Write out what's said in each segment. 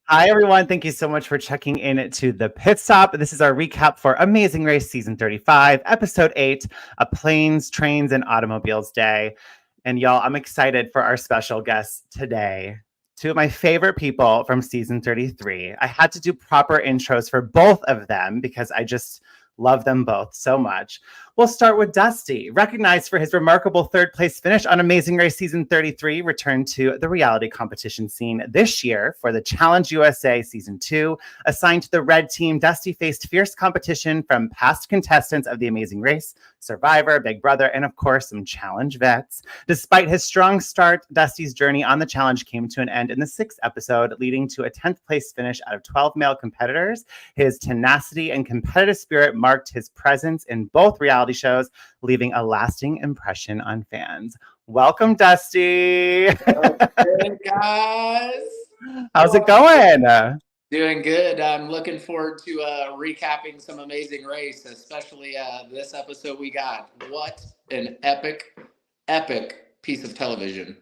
Hi, everyone. Thank you so much for checking in to the Pit Stop. This is our recap for Amazing Race Season 35, Episode 8, A Planes, Trains, and Automobiles Day. And y'all, I'm excited for our special guests today. Two of my favorite people from Season 33. I had to do proper intros for both of them because I just love them both so much. We'll start with Dusty, recognized for his remarkable third place finish on Amazing Race Season 33, returned to the reality competition scene this year for the Challenge USA Season 2. Assigned to the red team, Dusty faced fierce competition from past contestants of The Amazing Race, Survivor, Big Brother, and of course, some challenge vets. Despite his strong start, Dusty's journey on the challenge came to an end in the 6th episode, leading to a 10th place finish out of 12 male competitors. His tenacity and competitive spirit marked his presence in both reality shows, leaving a lasting impression on fans. Welcome, Dusty. Hey, guys. How's it going? Doing good. I'm looking forward to recapping some Amazing Race, especially this episode we got. What an epic piece of television.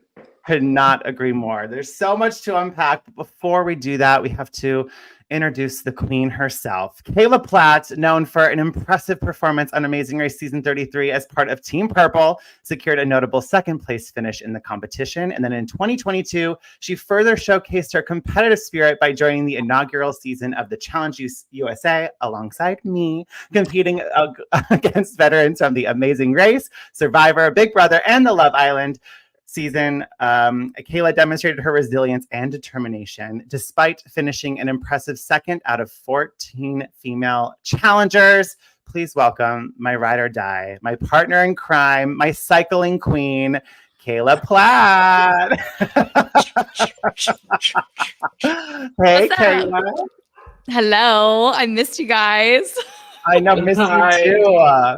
Could not agree more. There's so much to unpack. But before we do that, we have to introduce the queen herself. Cayla Platt, known for an impressive performance on Amazing Race Season 33 as part of Team Purple, secured a notable second place finish in the competition. And then in 2022, she further showcased her competitive spirit by joining the inaugural season of the Challenge USA alongside me, competing against veterans from the Amazing Race, Survivor, Big Brother, and the Love Island season. Cayla demonstrated her resilience and determination despite finishing an impressive 2nd out of 14 female challengers. Please welcome my ride or die, my partner in crime, my cycling queen, Cayla Platt. Hey, Cayla. Hello. I missed you guys. I know, missed you too.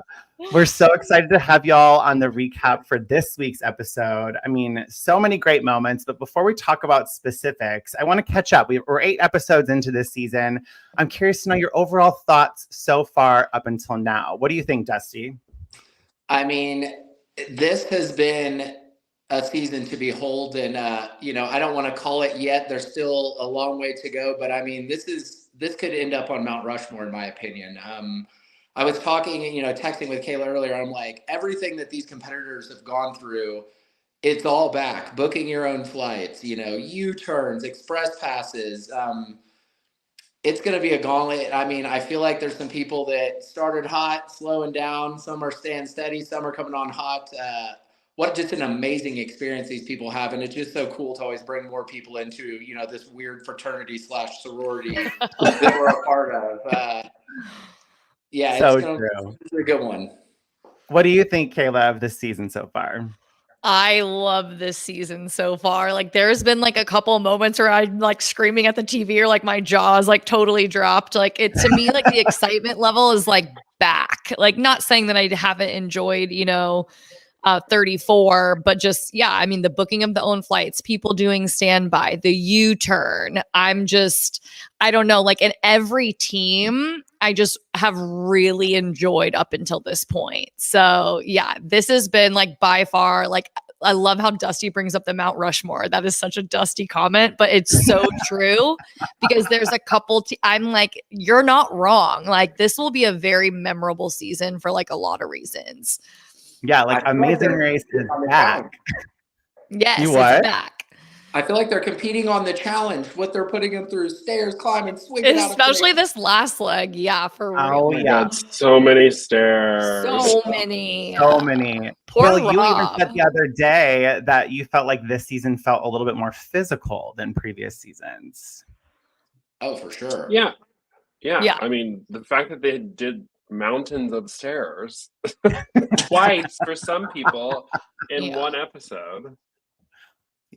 We're so excited to have y'all on the recap for this week's episode. I mean, so many great moments. But before we talk about specifics, I want to catch up. We're 8 episodes into this season. I'm curious to know your overall thoughts so far up until now. What do you think, Dusty? I mean, this has been a season to behold. And, I don't want to call it yet. There's still a long way to go. But I mean, this could end up on Mount Rushmore, in my opinion. I was talking, texting with Cayla earlier. I'm like, everything that these competitors have gone through, it's all back. Booking your own flights, U-turns, express passes. It's going to be a gauntlet. I mean, I feel like there's some people that started hot, slowing down. Some are staying steady. Some are coming on hot. What just an amazing experience these people have. And it's just so cool to always bring more people into, this weird fraternity / sorority that we're a part of. Yeah, so it's a good one. What do you think, Cayla, of this season so far? I love this season so far. Like, there's been like a couple moments where I'm like screaming at the TV or like my jaw's like totally dropped. Like, it to me, like the excitement level is like back. Like, not saying that I haven't enjoyed, 34, but just, yeah, I mean, the booking of the own flights, people doing standby, the U-turn. I don't know, like in every team, I just have really enjoyed up until this point. So yeah, this has been like by far, like, I love how Dusty brings up the Mount Rushmore. That is such a Dusty comment, but it's so true because there's a couple, I'm like, you're not wrong. Like, this will be a very memorable season for like a lot of reasons. Yeah, like Amazing Race is back. Yes, you what? It's back. I feel like they're competing on the challenge. What they're putting them through, stairs, climbing, swinging, especially this last leg. Yeah, for real. Oh yeah, God, so many stairs. So many. Poor Rob. You even said the other day that you felt like this season felt a little bit more physical than previous seasons. Oh, for sure. Yeah. I mean, the fact that they did mountains of stairs twice for some people in one episode.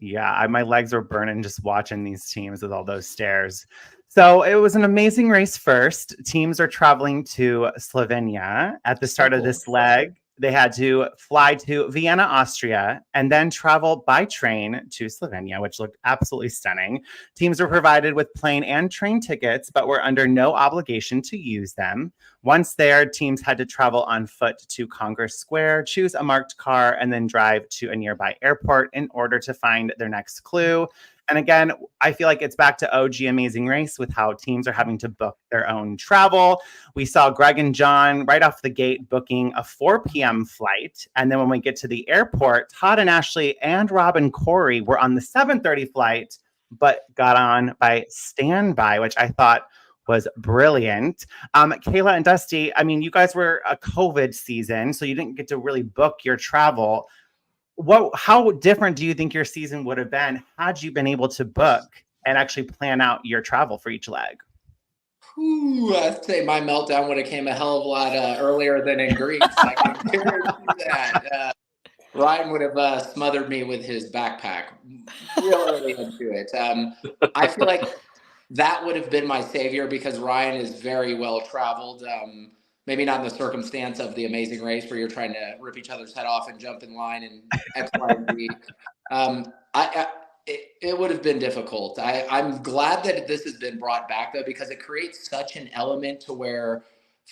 Yeah, my legs were burning just watching these teams with all those stairs. So it was an amazing race first. Teams are traveling to Slovenia at the start of this leg. They had to fly to Vienna, Austria, and then travel by train to Slovenia, which looked absolutely stunning. Teams were provided with plane and train tickets, but were under no obligation to use them. Once there, teams had to travel on foot to Congress Square, choose a marked car, and then drive to a nearby airport in order to find their next clue. And again, I feel like it's back to OG Amazing Race with how teams are having to book their own travel. We saw Greg and John right off the gate booking a 4 p.m. flight. And then when we get to the airport, Todd and Ashley and Rob and Corey were on the 7:30 flight, but got on by standby, which I thought was brilliant. Cayla and Dusty, I mean, you guys were a COVID season, so you didn't get to really book your travel. How different do you think your season would have been had you been able to book and actually plan out your travel for each leg? I'd say my meltdown would have came a hell of a lot earlier than in Greece. I can guarantee that. Ryan would have smothered me with his backpack real early into it. I feel like that would have been my savior because Ryan is very well traveled. Maybe not in the circumstance of the Amazing Race where you're trying to rip each other's head off and jump in line and X, Y, and Z. It would have been difficult. I'm glad that this has been brought back though, because it creates such an element to where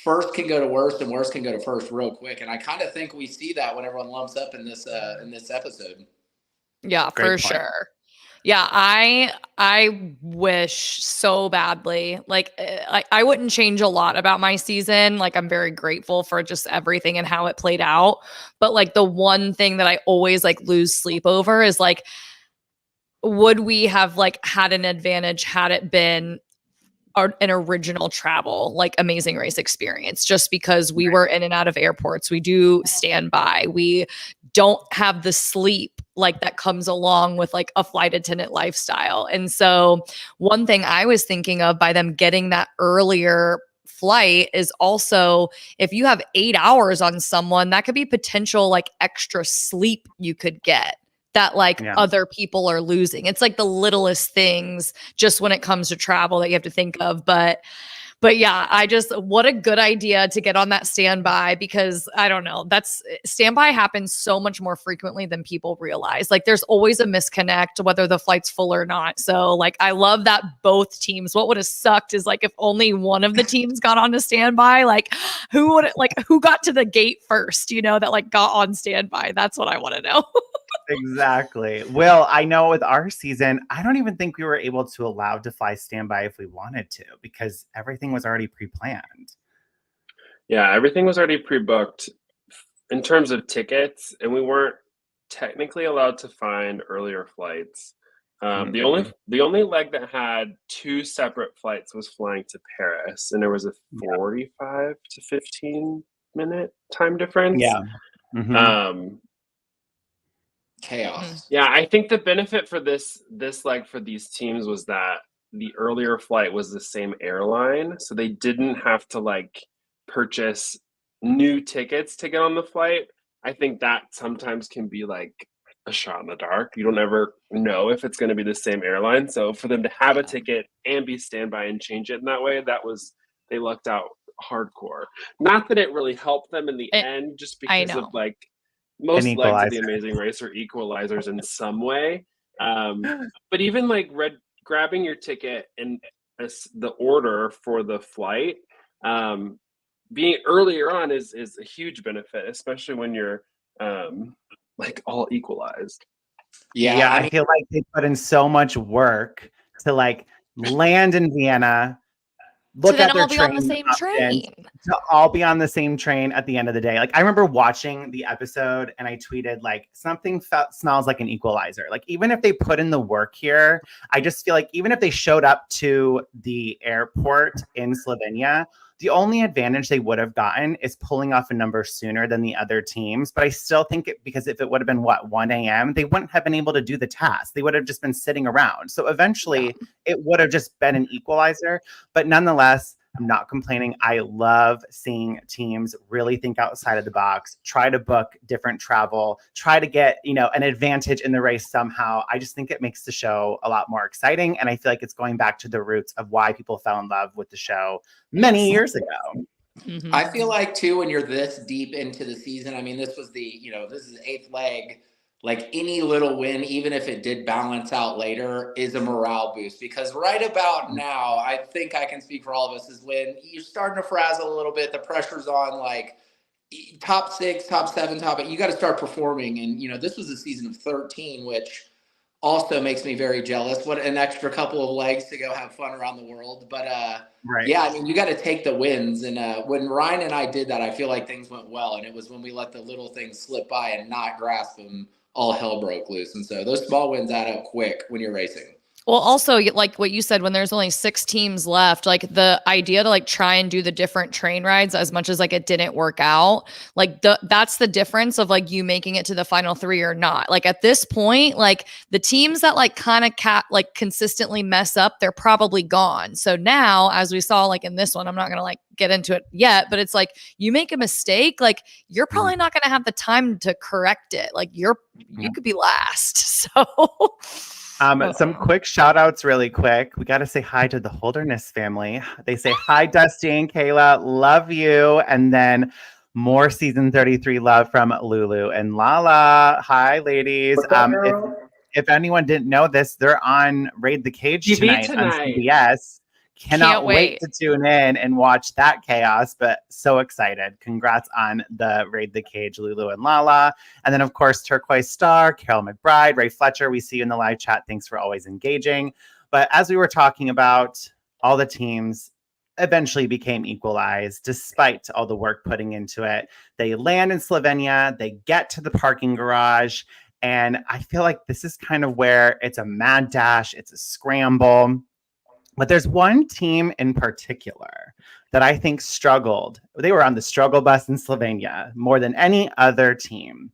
first can go to worst and worst can go to first real quick. And I kind of think we see that when everyone lumps up in this episode. Yeah, for sure. Yeah, I wish so badly. Like, I wouldn't change a lot about my season. Like, I'm very grateful for just everything and how it played out. But like, the one thing that I always like lose sleep over is like, would we have like had an advantage had it been an original travel, like Amazing Race experience, just because we were in and out of airports. We do standby. We don't have the sleep like that comes along with like a flight attendant lifestyle. And so one thing I was thinking of by them getting that earlier flight is also if you have 8 hours on someone, that could be potential like extra sleep you could get that like other people are losing. It's like the littlest things just when it comes to travel that you have to think of. But yeah, what a good idea to get on that standby, because I don't know, standby happens so much more frequently than people realize. Like there's always a misconnect, whether the flight's full or not. So like, I love that both teams, what would have sucked is like, if only one of the teams got on to standby, like who got to the gate first, that like got on standby? That's what I want to know. Exactly. Well, I know with our season, I don't even think we were able to allow to fly standby if we wanted to, because everything was already pre-planned. Yeah, everything was already pre-booked in terms of tickets, and we weren't technically allowed to find earlier flights. The only leg that had 2 separate flights was flying to Paris, and there was a 45 to 15 minute time difference. Yeah. Mm-hmm. Chaos. Yeah, I think the benefit for this leg for these teams was that the earlier flight was the same airline, so they didn't have to like purchase new tickets to get on the flight. I think that sometimes can be like a shot in the dark. You don't ever know if it's going to be the same airline. So for them to have a ticket and be standby and change it in that way, they lucked out hardcore. Not that it really helped them in the end, just because of like most legs of the Amazing Race are equalizers in some way. But even like grabbing your ticket and the order for the flight, being earlier on is a huge benefit, especially when you're like all equalized. Yeah, I feel like they put in so much work to like land in Vienna, look at their train, to all be on the same train at the end of the day. Like I remember watching the episode and I tweeted like something smells like an equalizer. Like even if they put in the work here, I just feel like even if they showed up to the airport in Slovenia, the only advantage they would have gotten is pulling off a number sooner than the other teams. But I still think because if it would have been 1 a.m., they wouldn't have been able to do the task. They would have just been sitting around. So eventually it would have just been an equalizer. But nonetheless, I'm not complaining. I love seeing teams really think outside of the box, try to book different travel, try to get, an advantage in the race somehow. I just think it makes the show a lot more exciting. And I feel like it's going back to the roots of why people fell in love with the show many years ago. Mm-hmm. I feel like too, when you're this deep into the season, I mean, this was this is the 8th leg. Like any little win, even if it did balance out later, is a morale boost. Because right about now, I think I can speak for all of us, is when you're starting to frazzle a little bit, the pressure's on like top 6, top 7, top 8. You got to start performing. And, this was a season of 13, which also makes me very jealous. What an extra couple of legs to go have fun around the world. But Right. yeah, I mean, you got to take the wins. And when Ryan and I did that, I feel like things went well. And it was when we let the little things slip by and not grasp them, all hell broke loose. And so those small wins add up quick when you're racing. Well, also, like what you said, when there's only 6 teams left, like the idea to like try and do the different train rides, as much as like it didn't work out, like that's the difference of like you making it to the final 3 or not. Like at this point, like the teams that like kind of like consistently mess up, they're probably gone. So now, as we saw like in this one, I'm not gonna like get into it yet, but it's like you make a mistake, like you're probably not gonna have the time to correct it. Like you could be last. So some quick shout outs really quick. We got to say hi to the Holderness family. They say, hi, Dusty and Cayla. Love you. And then more season 33 love from Lulu and Lala. Hi, ladies. If anyone didn't know this, they're on Raid the Cage tonight on CBS. Cannot wait to tune in and watch that chaos, but so excited. Congrats on the Raid the Cage, Lulu and Lala. And then, of course, Turquoise Star, Carol McBride, Ray Fletcher. We see you in the live chat. Thanks for always engaging. But as we were talking about, all the teams eventually became equalized despite all the work putting into it. They land in Slovenia. They get to the parking garage. And I feel like this is kind of where it's a mad dash. It's a scramble. But there's one team in particular that I think struggled. They were on the struggle bus in Slovenia more than any other team.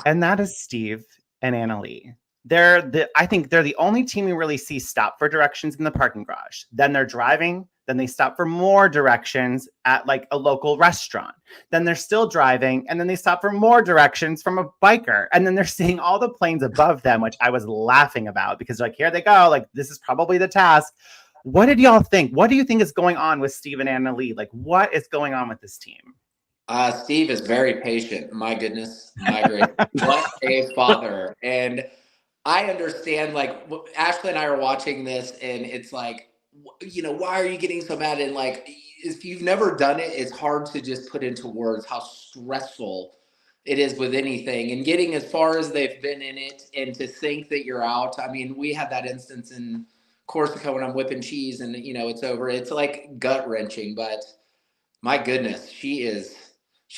And that is Steve and Annalie. I think they're the only team you really see stop for directions in the parking garage. Then they're driving. Then they stop for more directions at like a local restaurant. Then they're still driving. And then they stop for more directions from a biker. And then they're seeing all the planes above them, which I was laughing about because like, here they go. Like, this is probably the task. What did y'all think? What do you think is going on with Steve and Annalie? Like, what is going on with this team? Steve is very patient. My goodness. My great. What a father. And I understand, like, Ashley and I are watching this, and it's like, you know, why are you getting so mad? And like, if you've never done it, it's hard to just put into words how stressful it is with anything. And getting as far as they've been in it, and to think that you're out. I mean, we had that instance in Corsica when I'm whipping cheese and, you know, it's over. It's like gut wrenching, but my goodness, she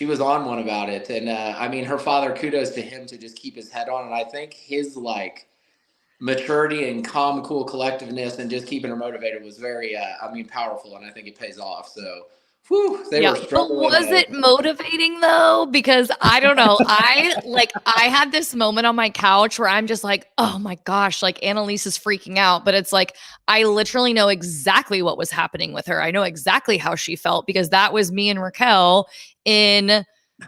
was on one about it. And I mean, her father, kudos to him to just keep his head on. And I think his like maturity and calm, cool collectiveness and just keeping her motivated was very, powerful. And I think it pays off. So they were struggling. But was it motivating though? Because I don't know. I had this moment on my couch where I'm just like, oh my gosh, like Annalise is freaking out. But it's like, I literally know exactly what was happening with her. I know exactly how she felt because that was me and Raquel in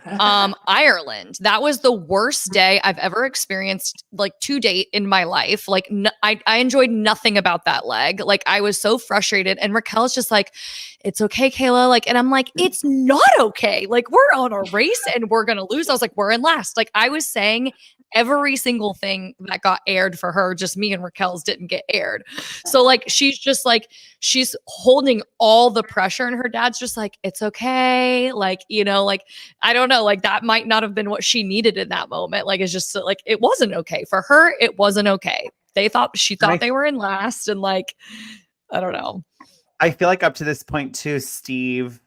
Ireland. That was the worst day I've ever experienced, like to date in my life. Like I enjoyed nothing about that leg. Like I was so frustrated, and Raquel's just like, it's okay, Cayla. Like, and I'm like, it's not okay. Like we're on a race and we're gonna lose. I was like, we're in last. Like I was saying every single thing that got aired for her, just me and Raquel's didn't get aired. So like, she's just like, she's holding all the pressure, and her dad's just like, it's okay. Like, you know, like, I don't know, like that might not have been what she needed in that moment. Like, it's just like, it wasn't okay for her. It wasn't okay. She thought they were in last, and like, I don't know. I feel like up to this point too, Steve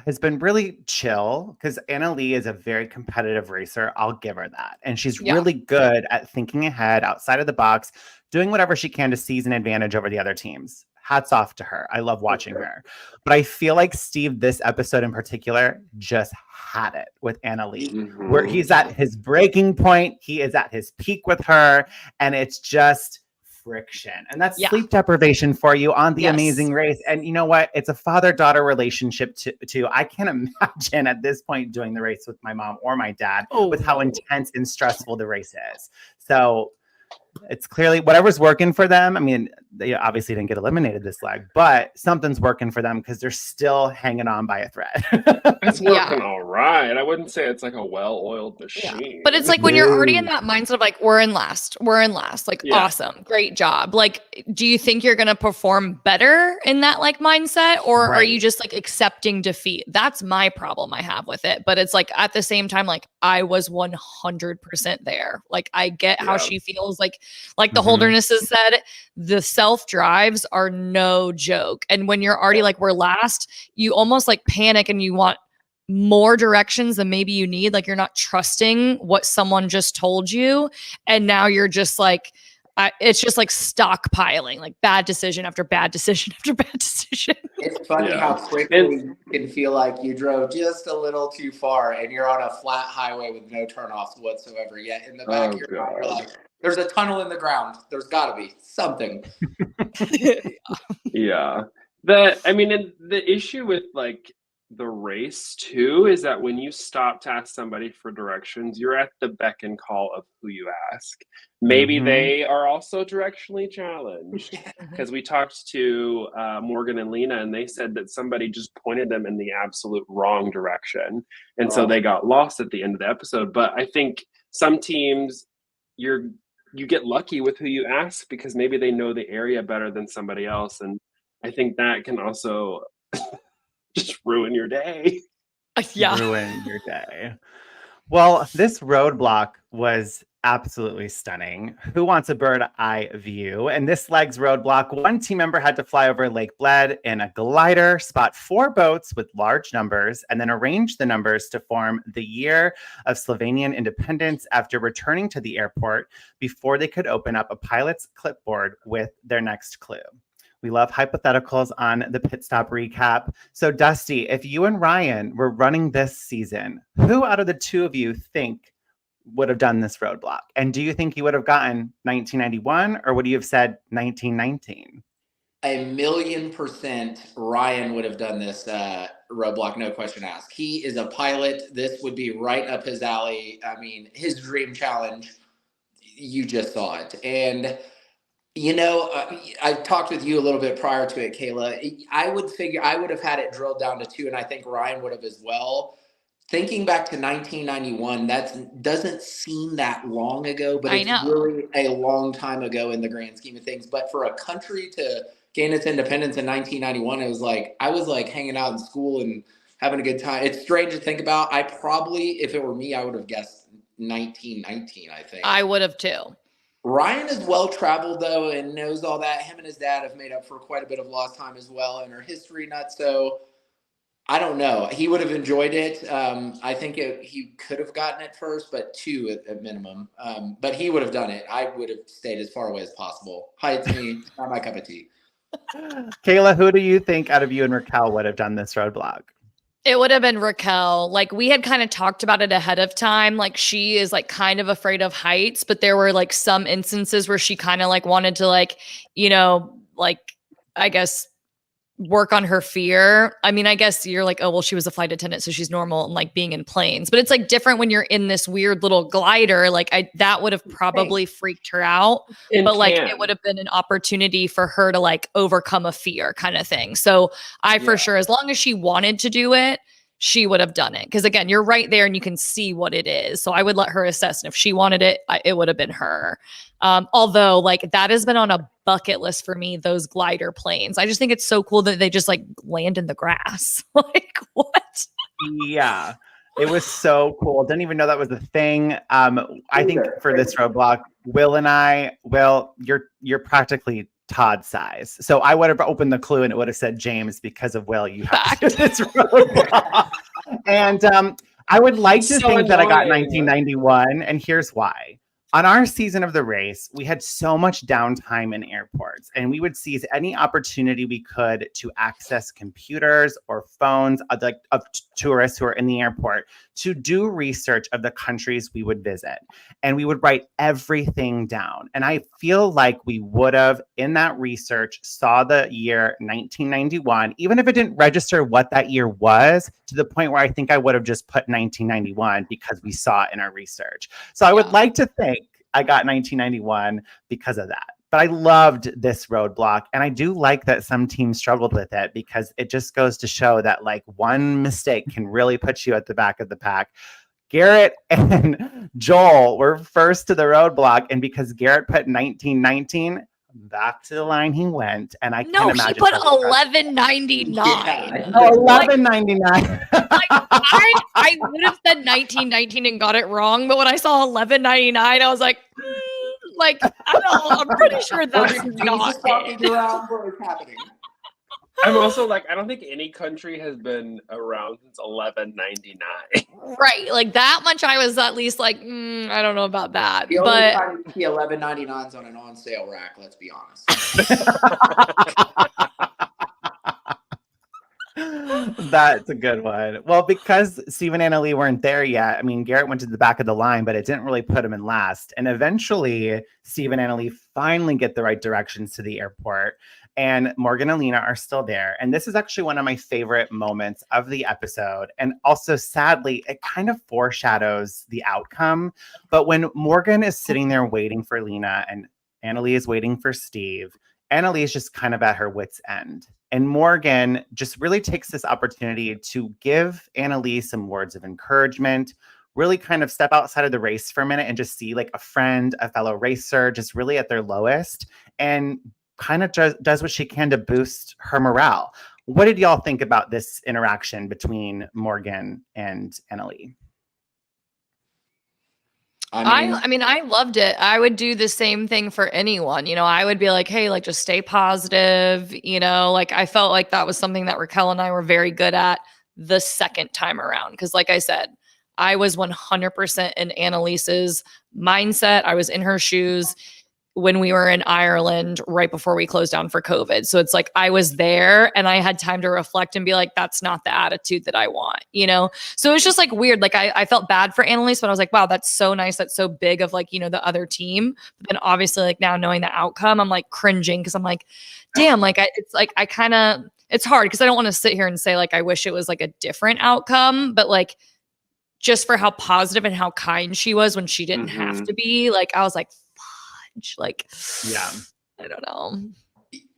has been really chill because Annalie is a very competitive racer. I'll give her that. And she's really good at thinking ahead, outside of the box, doing whatever she can to seize an advantage over the other teams. Hats off to her. I love watching her. But I feel like Steve, this episode in particular, just had it with Annalie, where he's at his breaking point. He is at his peak with her. And it's just friction. And that's sleep deprivation for you on the Amazing Race. And you know what? It's a father-daughter relationship too. I can't imagine at this point doing the race with my mom or my dad with how intense and stressful the race is. So it's clearly whatever's working for them. I mean, they obviously didn't get eliminated this leg, but something's working for them because they're still hanging on by a thread. It's working all right. I wouldn't say it's like a well-oiled machine. But it's like when you're already in that mindset of like, we're in last, like, awesome, great job. Like, do you think you're going to perform better in that like mindset, or are you just like accepting defeat? That's my problem I have with it. But it's like at the same time, like I was 100% there. Like I get how she feels. Like the Holderness has said, the self drives are no joke. And when you're already like, we're last, you almost like panic and you want more directions than maybe you need. Like you're not trusting what someone just told you. And now you're just like, it's just like stockpiling, like bad decision after bad decision after bad decision. It's funny how quickly you can feel like you drove just a little too far and you're on a flat highway with no turnoffs whatsoever. Yet in the back of your mind, you're like, there's a tunnel in the ground. There's got to be something. Yeah. The issue with like the race too is that when you stop to ask somebody for directions, you're at the beck and call of who you ask. Maybe they are also directionally challenged, because we talked to Morgan and Lena, and they said that somebody just pointed them in the absolute wrong direction, and so they got lost at the end of the episode. But I think some teams, you get lucky with who you ask because maybe they know the area better than somebody else, and I think that can also just ruin your day. Ruin your day. Well, this roadblock was absolutely stunning. Who wants a bird eye view? And this leg's roadblock, one team member had to fly over Lake Bled in a glider, spot 4 boats with large numbers, and then arrange the numbers to form the year of Slovenian independence after returning to the airport before they could open up a pilot's clipboard with their next clue. We love hypotheticals on the pit stop recap. So Dusty, if you and Ryan were running this season, who out of the two of you think would have done this roadblock? And do you think you would have gotten 1991, or would you have said 1919? 1,000,000% Ryan would have done this roadblock, no question asked. He is a pilot. This would be right up his alley. I mean, his dream challenge, you just saw it. And you know, I talked with you a little bit prior to it, Cayla. I would have had it drilled down to 2, and I think Ryan would have as well. Thinking back to 1991, that doesn't seem that long ago, but it's really a long time ago in the grand scheme of things. But for a country to gain its independence in 1991, it was like I was like hanging out in school and having a good time. It's strange to think about. I probably, if it were me, I would have guessed 1919, I think. I would have too. Ryan is well-traveled, though, and knows all that. Him and his dad have made up for quite a bit of lost time as well and are history nuts. So I don't know. He would have enjoyed it. I think he could have gotten it first, but 2 at minimum. But he would have done it. I would have stayed as far away as possible. Heights me, not my cup of tea. Cayla, who do you think out of you and Raquel would have done this roadblock? It would have been Raquel. Like we had kind of talked about it ahead of time. Like she is like kind of afraid of heights, but there were like some instances where she kind of like wanted to like, you know, like I guess work on her fear. I mean, I guess you're like, oh, well, she was a flight attendant, so she's normal and like being in planes. But it's like different when you're in this weird little glider. Like that would have probably freaked her out. But like it would have been an opportunity for her to like overcome a fear kind of thing. So I for sure, as long as she wanted to do it, she would have done it. Because again, you're right there and you can see what it is. So I would let her assess. And if she wanted it, it would have been her. Although like that has been on a bucket list for me, those glider planes. I just think it's so cool that they just like land in the grass. Like what? Yeah, it was so cool. Didn't even know that was a thing. I think for this roadblock, Will, you're practically Todd size. So I would have opened the clue and it would have said James because of Will. You have to do this roadblock. And I would like to think that I got 1991, and here's why. On our season of the race, we had so much downtime in airports, and we would seize any opportunity we could to access computers or phones of tourists who are in the airport to do research of the countries we would visit. And we would write everything down. And I feel like we would have, in that research, saw the year 1991, even if it didn't register what that year was, to the point where I think I would have just put 1991 because we saw it in our research. So I would like to think I got 1991 because of that. But I loved this roadblock. And I do like that some teams struggled with it because it just goes to show that like one mistake can really put you at the back of the pack. Garrett and Joel were first to the roadblock. And because Garrett put 1919, back to the line he went. And I No, can imagine. he put 11.99. Yeah. Oh, 11.99. I would have said 1919 and got it wrong, but when I saw 11.99, I was like, like, I don't know, I'm pretty sure that's not Jesus walking around where it's happening. I'm also like, I don't think any country has been around since 1199. Right. Like that much I was at least like, I don't know about that. The only But time you see 11.99s on an on sale rack, let's be honest. That's a good one. Well, because Steve and Anna Lee weren't there yet, I mean, Garrett went to the back of the line, but it didn't really put him in last. And eventually, Steve and Anna Lee finally get the right directions to the airport. And Morgan and Lena are still there. And this is actually one of my favorite moments of the episode. And also, sadly, it kind of foreshadows the outcome. But when Morgan is sitting there waiting for Lena and Anna Lee is waiting for Steve, Anna Lee is just kind of at her wit's end. And Morgan just really takes this opportunity to give Anna Lee some words of encouragement, really kind of step outside of the race for a minute and just see like a friend, a fellow racer, just really at their lowest, and kind of does what she can to boost her morale. What did y'all think about this interaction between Morgan and Anna Lee? I mean, I loved it. I would do the same thing for anyone. You know, I would be like, hey, like just stay positive. You know, like I felt like that was something that Raquel and I were very good at the second time around. Cause like I said, I was 100% in Annalise's mindset. I was in her shoes when we were in Ireland right before we closed down for COVID. So it's like I was there and I had time to reflect and be like, that's not the attitude that I want, you know? So it's just like weird. Like I felt bad for Annalise, but I was like, wow, that's so nice. That's so big of like, you know, the other team. But then obviously like now knowing the outcome, I'm like cringing because I'm like, damn, like it's hard because I don't want to sit here and say like, I wish it was like a different outcome, but like, just for how positive and how kind she was when she didn't have to be, like, I was like, like, yeah, I don't know.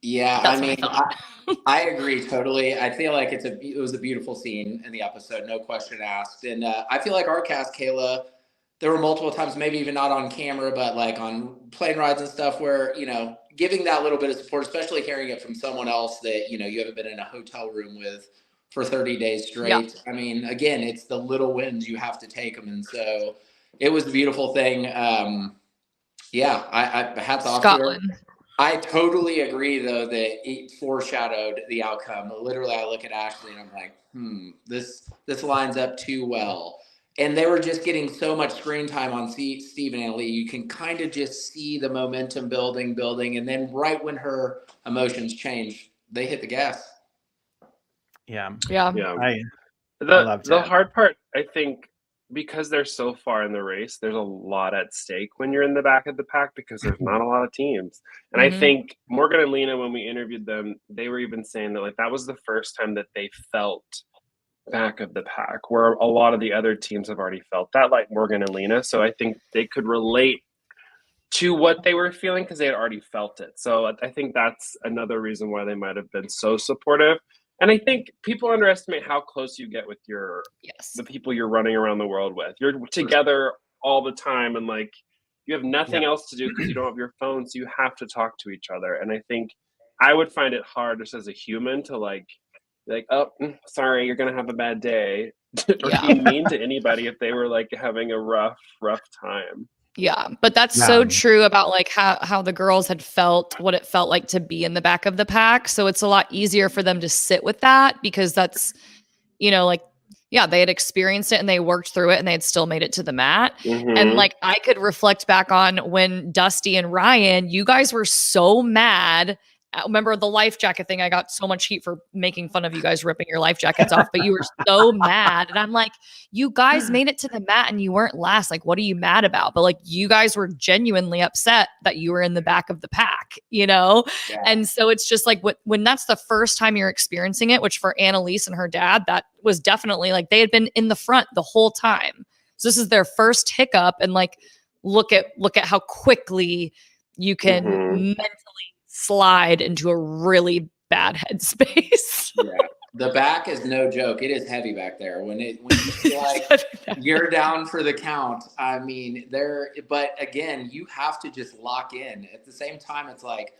Yeah, That's I mean, I agree totally. I feel like it was a beautiful scene in the episode, no question asked. And I feel like our cast, Cayla, there were multiple times, maybe even not on camera, but like on plane rides and stuff where, you know, giving that little bit of support, especially hearing it from someone else that, you know, you haven't been in a hotel room with for 30 days straight. Yeah. I mean, again, it's the little wins, you have to take them. And so it was a beautiful thing. Yeah, I hats off to her. I totally agree, though, that it foreshadowed the outcome. Literally, I look at Ashley and I'm like, this lines up too well. And they were just getting so much screen time on Steve and Anna Lee. You can kind of just see the momentum building. And then right when her emotions change, they hit the gas. Yeah. The hard part, I think, because they're so far in the race, there's a lot at stake when you're in the back of the pack because there's not a lot of teams. And I think Morgan and Lena, when we interviewed them, they were even saying that like that was the first time that they felt back of the pack, where a lot of the other teams have already felt that, like Morgan and Lena. So I think they could relate to what they were feeling because they had already felt it. So I think that's another reason why they might have been so supportive. And I think people underestimate how close you get with the people you're running around the world with. You're together all the time and like you have nothing else to do because you don't have your phone. So you have to talk to each other. And I think I would find it hard just as a human to like, oh, sorry, you're going to have a bad day. Or be mean to anybody if they were like having a rough time. Yeah, but that's so true about like how the girls had felt, what it felt like to be in the back of the pack. So it's a lot easier for them to sit with that because that's, you know, like, yeah, they had experienced it and they worked through it and they had still made it to the mat. And like, I could reflect back on when Dusty and Ryan, you guys were so mad. Remember the life jacket thing? I got so much heat for making fun of you guys ripping your life jackets off, but you were so mad. And I'm like, you guys made it to the mat and you weren't last. Like, what are you mad about? But like, you guys were genuinely upset that you were in the back of the pack, you know? Yeah. And so it's just like when that's the first time you're experiencing it, which for Annalise and her dad, that was definitely like they had been in the front the whole time. So this is their first hiccup. And like, look at how quickly you can mentally slide into a really bad headspace. Yeah. The back is no joke. It is heavy back there. When you feel like you're down for the count, I mean, but again, you have to just lock in. At the same time, it's like,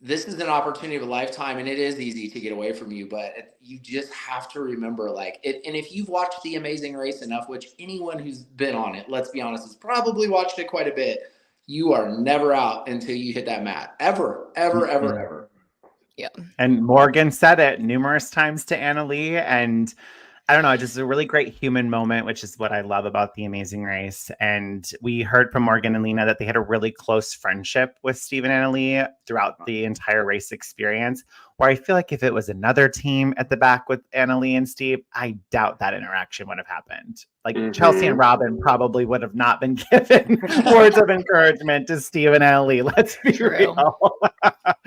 this is an opportunity of a lifetime, and it is easy to get away from you, but you just have to remember, like, it. And if you've watched The Amazing Race enough, which anyone who's been on it, let's be honest, has probably watched it quite a bit, you are never out until you hit that mat. Ever, ever, ever, ever. Yeah. And Morgan said it numerous times to Annalee, and I don't know, just a really great human moment, which is what I love about The Amazing Race. And we heard from Morgan and Lena that they had a really close friendship with Steve and Annalee throughout the entire race experience, where I feel like if it was another team at the back with Annalee and Steve, I doubt that interaction would have happened. Like Chelsea and Robin probably would have not been given words of encouragement to Steve and Annalee. Let's be real.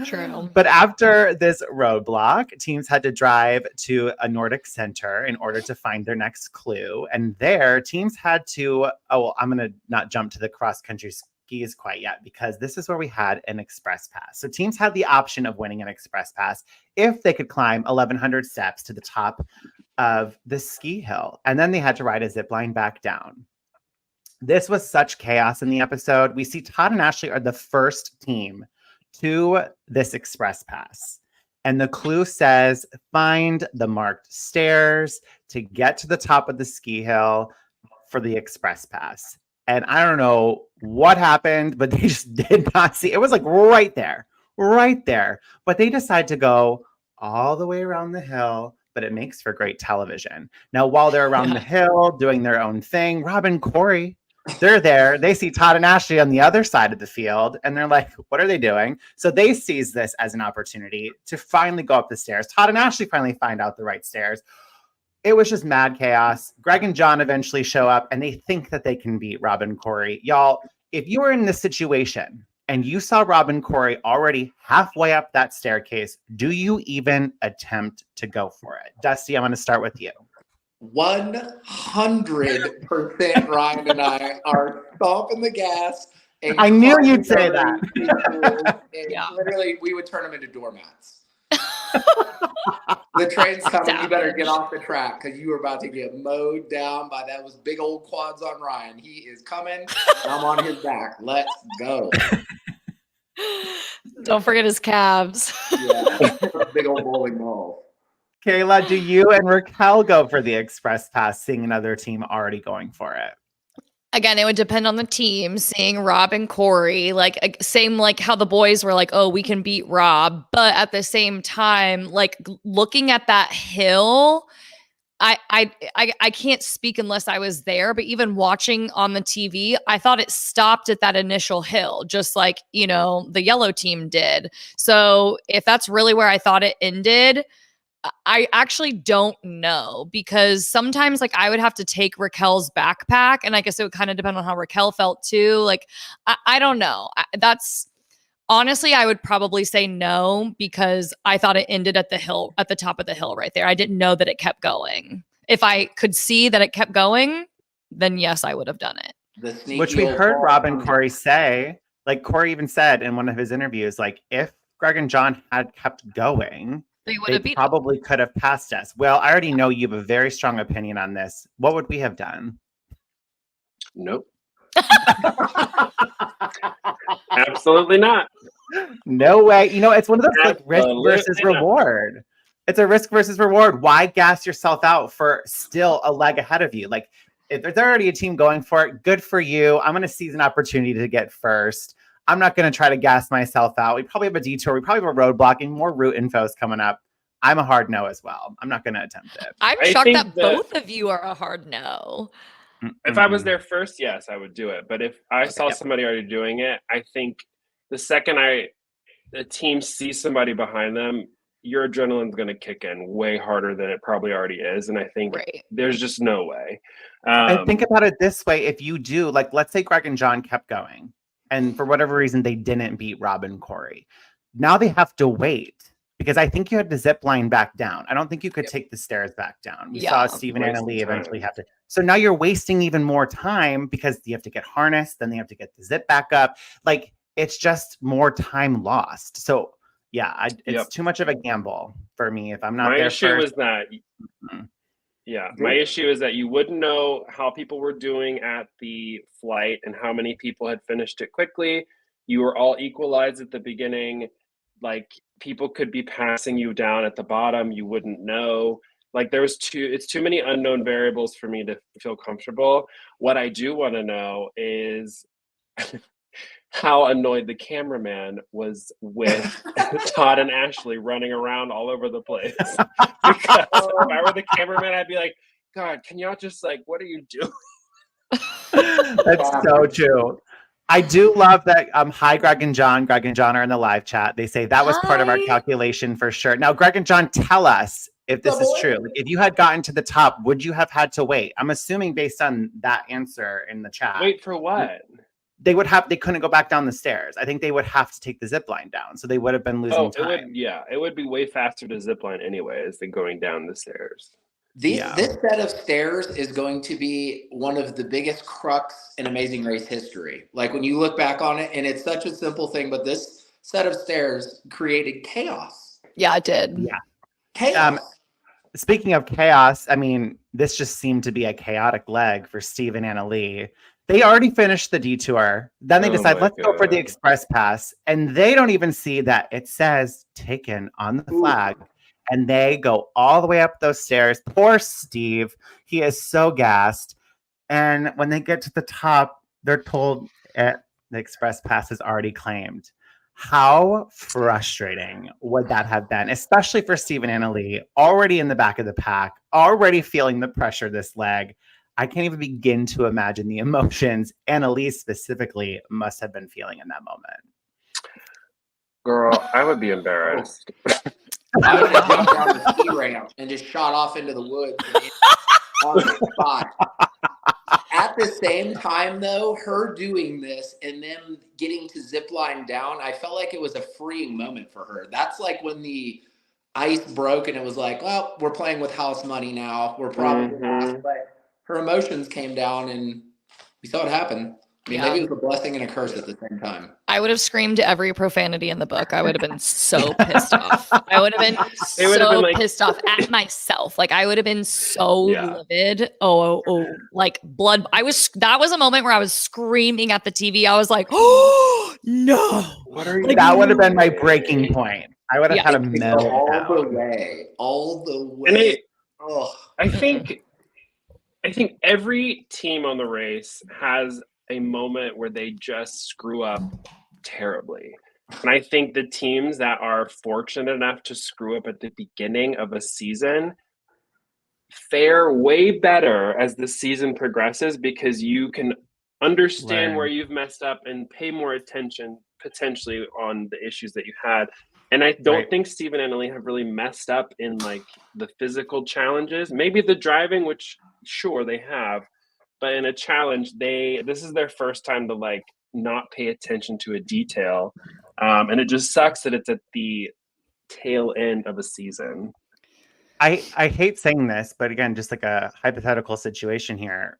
True. But after this roadblock, teams had to drive to a Nordic center in order to find their next clue. And there, teams had to, I'm going to not jump to the cross-country skis quite yet, because this is where we had an express pass. So teams had the option of winning an express pass if they could climb 1,100 steps to the top of the ski hill. And then they had to ride a zip line back down. This was such chaos in the episode. We see Todd and Ashley are the first team to this express pass. And the clue says, find the marked stairs to get to the top of the ski hill for the express pass. And I don't know what happened, but they just did not see. It was like right there. But they decide to go all the way around the hill, but it makes for great television. Now, while they're around the hill doing their own thing, Rob and Corey, they're there. They see Todd and Ashley on the other side of the field, and they're like, what are they doing? So they seize this as an opportunity to finally go up the stairs. Todd and Ashley finally find out the right stairs. It was just mad chaos. Greg and John eventually show up, and they think that they can beat Rob and Corey. Y'all, if you were in this situation and you saw Rob and Corey already halfway up that staircase, do you even attempt to go for it? Dusty, I'm going to start with you. 100% Ryan and I are stomping the gas. And I knew you'd say that. Literally, we would turn them into doormats. The train's coming. You better get off the track because you are about to get mowed down by those big old quads on Ryan. He is coming. I'm on his back. Let's go. Don't forget his calves. Yeah, big old bowling ball. Cayla, do you and Raquel go for the express pass, seeing another team already going for it? Again, it would depend on the team. Seeing Rob and Corey, like same like how the boys were like, oh, we can beat Rob. But at the same time, like looking at that hill, I can't speak unless I was there, but even watching on the TV, I thought it stopped at that initial hill, just like, you know, the yellow team did. So if that's really where I thought it ended, I actually don't know, because sometimes like I would have to take Raquel's backpack, and I guess it would kind of depend on how Raquel felt too. Like, I don't know. Honestly, I would probably say no, because I thought it ended at the hill, at the top of the hill right there. I didn't know that it kept going. If I could see that it kept going, then yes, I would have done it. Which we heard Rob and Corey say. Like Corey even said in one of his interviews, like if Greg and John had kept going, they probably could have passed us. Well, I already know you have a very strong opinion on this. What would we have done? Nope. Absolutely not. No way. You know, it's one of those like risk versus reward. It's a risk versus reward. Why gas yourself out for still a leg ahead of you? Like, if there's already a team going for it, good for you. I'm going to seize an opportunity to get first. I'm not going to try to gas myself out. We probably have a detour. We probably have a roadblock, and more route info is coming up. I'm a hard no as well. I'm not going to attempt it. I'm shocked that both of you are a hard no. If I was there first, yes, I would do it. But if I saw somebody already doing it, I think the second the team sees somebody behind them, your adrenaline's going to kick in way harder than it probably already is. And I think there's just no way. And think about it this way. If you do, like, let's say Greg and John kept going, and for whatever reason, they didn't beat Rob and Corey. Now they have to wait, because I think you had to zip line back down. I don't think you could take the stairs back down. We saw Stephen and Annalee eventually have to. So now you're wasting even more time, because you have to get harnessed, then they have to get the zip back up. Like, it's just more time lost. So yeah, it's Yep. too much of a gamble for me if I'm not My there issue first. is that my issue is that you wouldn't know how people were doing at the flight and how many people had finished it quickly. You were all equalized at the beginning. Like, people could be passing you down at the bottom. You wouldn't know. Like, it's too many unknown variables for me to feel comfortable. What I do want to know is how annoyed the cameraman was with Todd and Ashley running around all over the place. Because if I were the cameraman, I'd be like, God, can y'all just, like, what are you doing? That's so true. I do love that. Hi, Greg and John. Greg and John are in the live chat. They say that was part of our Hi. calculation for sure. Now, Greg and John, tell us if this is true. Like, if you had gotten to the top, would you have had to wait? I'm assuming based on that answer in the chat. Wait for what? They couldn't go back down the stairs. I think they would have to take the zip line down. So they would have been losing time. It would be way faster to zip line anyways than going down the stairs. This set of stairs is going to be one of the biggest crux in Amazing Race history. Like, when you look back on it, and it's such a simple thing, but this set of stairs created chaos. Yeah, it did. Yeah. Chaos. Speaking of chaos, I mean, this just seemed to be a chaotic leg for Steve and Anna Lee. They already finished the detour. Then they decide, let's go for the express pass. And they don't even see that it says taken on the flag. And they go all the way up those stairs. Poor Steve. He is so gassed. And when they get to the top, they're told the express pass is already claimed. How frustrating would that have been, especially for Steve and Anna Lee, already in the back of the pack, already feeling the pressure this leg. I can't even begin to imagine the emotions Anna Lee specifically must have been feeling in that moment. Girl, I would be embarrassed. I would have jumped down the ski ramp and just shot off into the woods on the spot. At the same time, though, her doing this and them getting to zip line down, I felt like it was a freeing moment for her. That's like when the ice broke and it was like, well, we're playing with house money now. We're probably lost. But her emotions came down and we saw it happen. I mean, maybe it was a blessing and a curse at the same time. I would have screamed every profanity in the book. I would have been so pissed off. I would have been pissed off at myself. Like, I would have been so livid. Oh, like blood. That was a moment where I was screaming at the TV. I was like, oh no. What are you? Like, that would have been my breaking point. I would have had a melt all the way. And I think every team on the race has a moment where they just screw up terribly. And I think the teams that are fortunate enough to screw up at the beginning of a season fare way better as the season progresses, because you can understand where you've messed up and pay more attention potentially on the issues that you had. And I don't think Steve and Anna Lee have really messed up in like the physical challenges. Maybe the driving, which sure they have, but in a challenge, this is their first time to like not pay attention to a detail. And it just sucks that it's at the tail end of a season. I hate saying this, but again, just like a hypothetical situation here.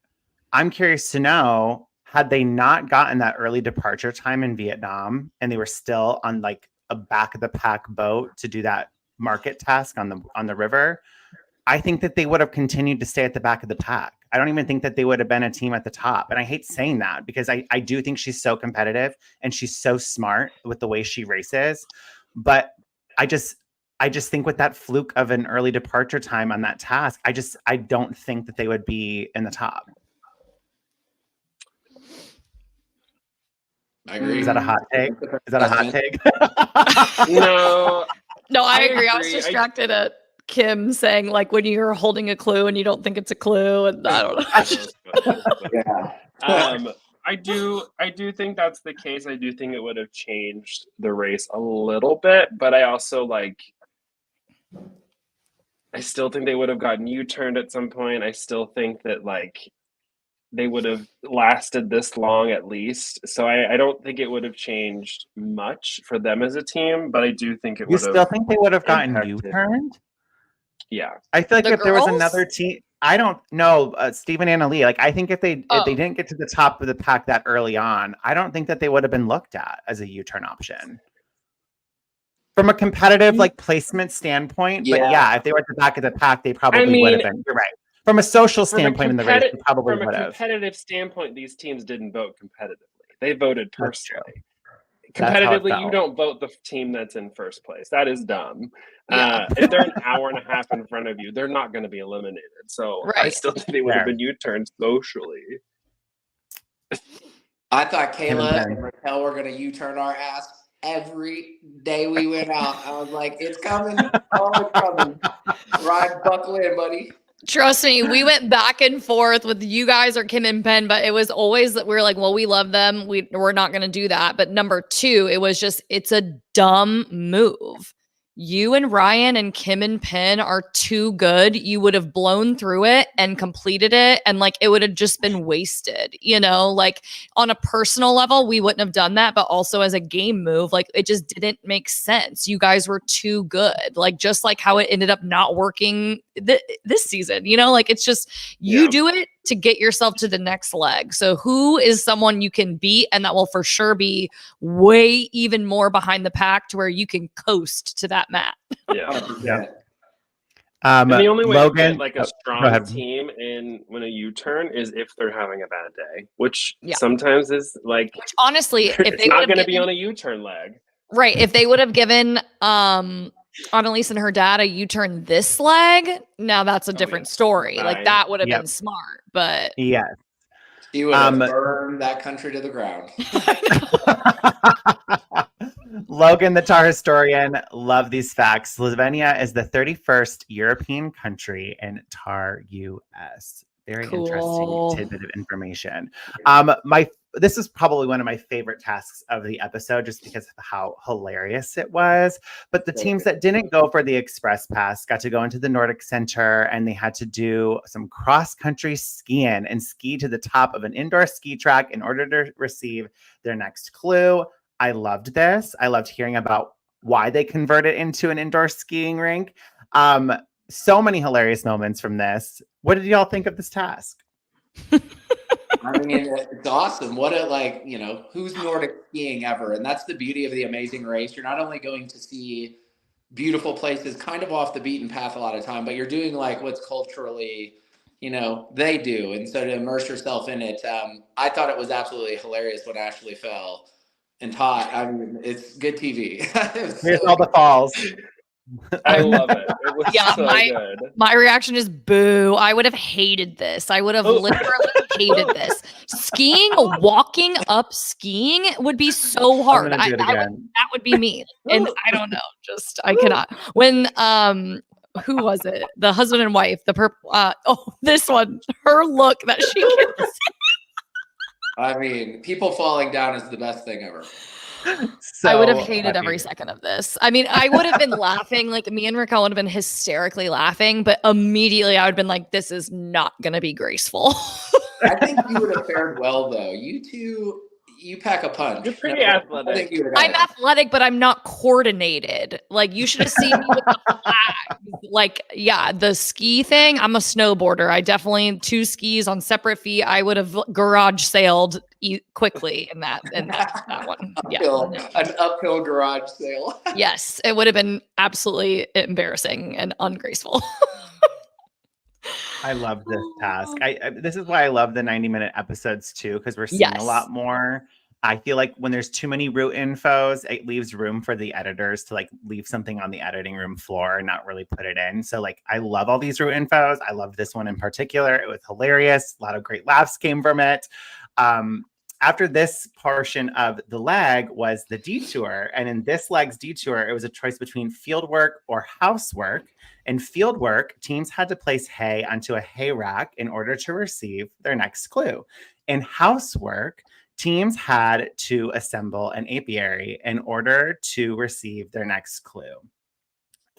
I'm curious to know, had they not gotten that early departure time in Vietnam and they were still on like a back of the pack boat to do that market task on the river, I think that they would have continued to stay at the back of the pack. I don't even think that they would have been a team at the top. And I hate saying that because I do think she's so competitive and she's so smart with the way she races. But I just think with that fluke of an early departure time on that task, I don't think that they would be in the top. I agree. Is that a hot take? No, I agree. I was distracted at Kim saying like when you're holding a clue and you don't think it's a clue, and I don't know. I do think that's the case. I do think it would have changed the race a little bit, but I also I still think they would have gotten U-turned at some point. I still think that they would have lasted this long at least. So I don't think it would have changed much for them as a team, but I do think it would have. You still think they would have gotten U-turned? Yeah. I feel like if there was another team, I don't know, Steve and Anna Lee. Like, I think if they Oh. didn't get to the top of the pack that early on, I don't think that they would have been looked at as a U-turn option. From a competitive like placement standpoint, but yeah, if they were at the back of the pack, they probably would have been. You're right. From a social standpoint in the race, they probably would have. From a competitive standpoint, these teams didn't vote competitively. They voted personally. That's Competitively, you don't vote the team that's in first place. That is dumb. If they're an hour and a half in front of you, they're not going to be eliminated. So I still think they would have been U-turned socially. I thought Cayla and Raquel were going to U-turn our ass every day we went out. I was like, it's coming. Oh, it's coming. Ryan, buckle in, buddy. Trust me, we went back and forth with you guys or Kim and Penn, but it was always that we were like, well, we love them. We're not going to do that. But number two, it was just, it's a dumb move. You and Ryan and Kim and Penn are too good. You would have blown through it and completed it. And like, it would have just been wasted, you know, like on a personal level, we wouldn't have done that. But also as a game move, like it just didn't make sense. You guys were too good. Like, just like how it ended up not working this season, you know, like it's just, you do it to get yourself to the next leg. So who is someone you can beat? And that will for sure be way even more behind the pack to where you can coast to that mat. And the only way to get like a strong team when a U-turn is if they're having a bad day, which sometimes is like, which honestly, if it's they not going to be on a U-turn leg. Right. If they would have given Annalise and her dad a U-turn this leg, now that's a different story. Like that would have been smart, but yes. He would have burned that country to the ground. Logan, the tar historian, love these facts. Slovenia is the 31st European country in tar US. Very interesting tidbit of information. This is probably one of my favorite tasks of the episode just because of how hilarious it was. But the teams that didn't go for the express pass got to go into the Nordic Center and they had to do some cross-country skiing and ski to the top of an indoor ski track in order to receive their next clue. I loved this. I loved hearing about why they converted into an indoor skiing rink. So many hilarious moments from this. What did y'all think of this task? I mean, it's awesome. What a, like, you know, who's Nordic skiing ever? And that's the beauty of the Amazing Race. You're not only going to see beautiful places kind of off the beaten path a lot of time, but you're doing like what's culturally, you know, they do. And so to immerse yourself in it, I thought it was absolutely hilarious when Ashley fell and taught. I mean, it's good TV. Here's all the falls. I love it. It was so good. My reaction is boo. I would have hated this. I would have literally hated this. Skiing, walking up skiing would be so hard. That would be me. And I don't know. Just I cannot. When who was it? The husband and wife, the purple this one, her look that she gives. I mean, people falling down is the best thing ever. So I would have hated every second of this. I mean, I would have been laughing. Like me and Raquel would have been hysterically laughing, but immediately I would have been like, this is not going to be graceful. I think you would have fared well, though. You two, you pack a punch. You're pretty athletic. I'm athletic, but I'm not coordinated. Like you should have seen me with the flag. Like, yeah, the ski thing, I'm a snowboarder. I definitely 2 skis on separate feet. I would have garage sailed quickly in that one. An uphill garage sail. Yes, it would have been absolutely embarrassing and ungraceful. I love this task. This is why I love the 90-minute episodes too, because we're seeing a lot more. I feel like when there's too many route infos, it leaves room for the editors to like leave something on the editing room floor and not really put it in. So like, I love all these route infos. I love this one in particular. It was hilarious. A lot of great laughs came from it. After this portion of the leg was the detour. And in this leg's detour, it was a choice between fieldwork or housework. In fieldwork, teams had to place hay onto a hay rack in order to receive their next clue. In housework, teams had to assemble an apiary in order to receive their next clue.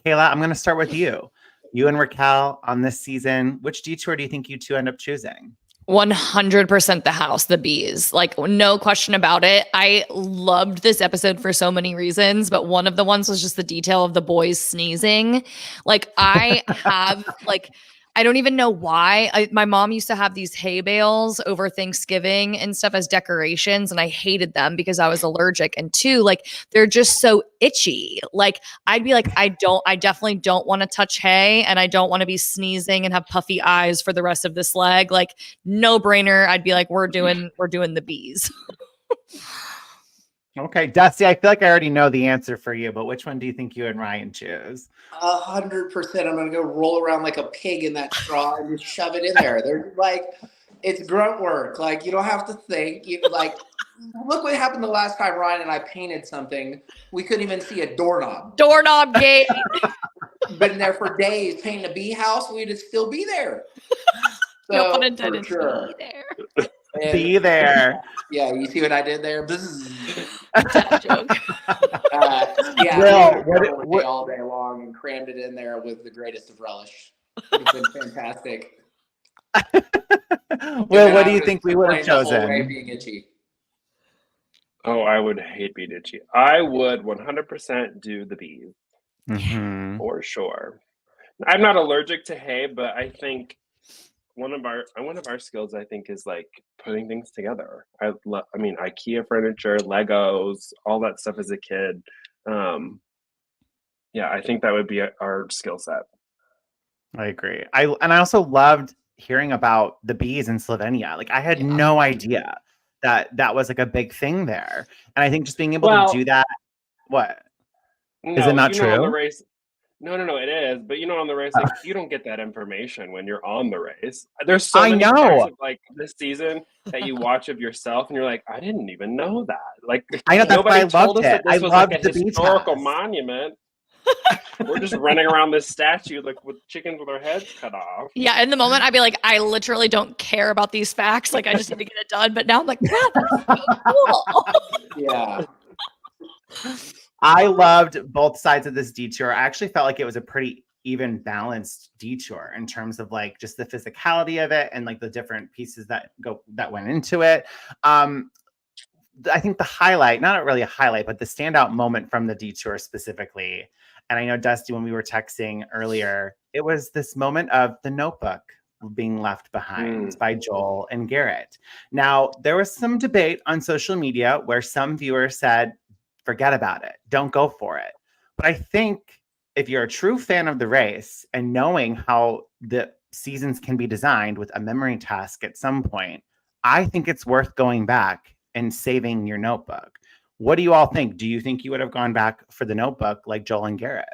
Cayla, I'm going to start with you. You and Raquel on this season, which detour do you think you two end up choosing? 100% the house, the bees, like no question about it. I loved this episode for so many reasons, but one of the ones was just the detail of the boys sneezing. Like I have like I don't even know why. My mom used to have these hay bales over Thanksgiving and stuff as decorations, and I hated them because I was allergic. And two, like they're just so itchy. Like I'd be like, I definitely don't want to touch hay, and I don't want to be sneezing and have puffy eyes for the rest of this leg. Like no brainer. I'd be like, we're doing the bees. Okay, Dusty, I feel like I already know the answer for you, but which one do you think you and Ryan choose? 100%. I'm gonna go roll around like a pig in that straw and just shove it in there. They're like, it's grunt work. Like you don't have to think. You like, look what happened the last time Ryan and I painted something. We couldn't even see a doorknob. Doorknob gate. Been there for days painting a bee house. We'd still be there. So, No pun intended. for sure. Be there. And, Be there. Yeah, you see what I did there? Dad joke. Yeah, Will, we all day long and crammed it in there with the greatest of relish. It's been fantastic. Will, what do you think we would have The whole way chosen? being itchy. Oh, I would hate being itchy. I would 100% do the bees Mhm. for sure. I'm not allergic to hay, but I think one of our skills I think is like putting things together. I mean IKEA furniture, Legos, all that stuff as a kid. Yeah, I think that would be our skill set. I agree. I also loved hearing about the bees in Slovenia. Like I had no idea that was like a big thing there. And I think just being able to do that. What? Is it not true? On the race, no, it is. But on the race, like, you don't get that information when you're on the race. There's so many parts of like this season that you watch of yourself, and you're like, I didn't even know that. Like, I know, that's why I told loved us it. that this I was loved like a the bee historical test. monument. We're just running around this statue like with chickens with their heads cut off. Yeah, in the moment I'd be like, I literally don't care about these facts. Like I just need to get it done. But now I'm like, wow, that's so cool. Yeah. I loved both sides of this detour. I actually felt like it was a pretty even balanced detour in terms of like just the physicality of it and like the different pieces that went into it. I think the highlight, not really a highlight, but the standout moment from the detour specifically. And I know, Dusty, when we were texting earlier, it was this moment of the notebook being left behind by Joel and Garrett. Now, there was some debate on social media where some viewers said, forget about it. Don't go for it. But I think if you're a true fan of the race and knowing how the seasons can be designed with a memory task at some point, I think it's worth going back and saving your notebook. What do you all think? Do you think you would have gone back for the notebook like Joel and Garrett?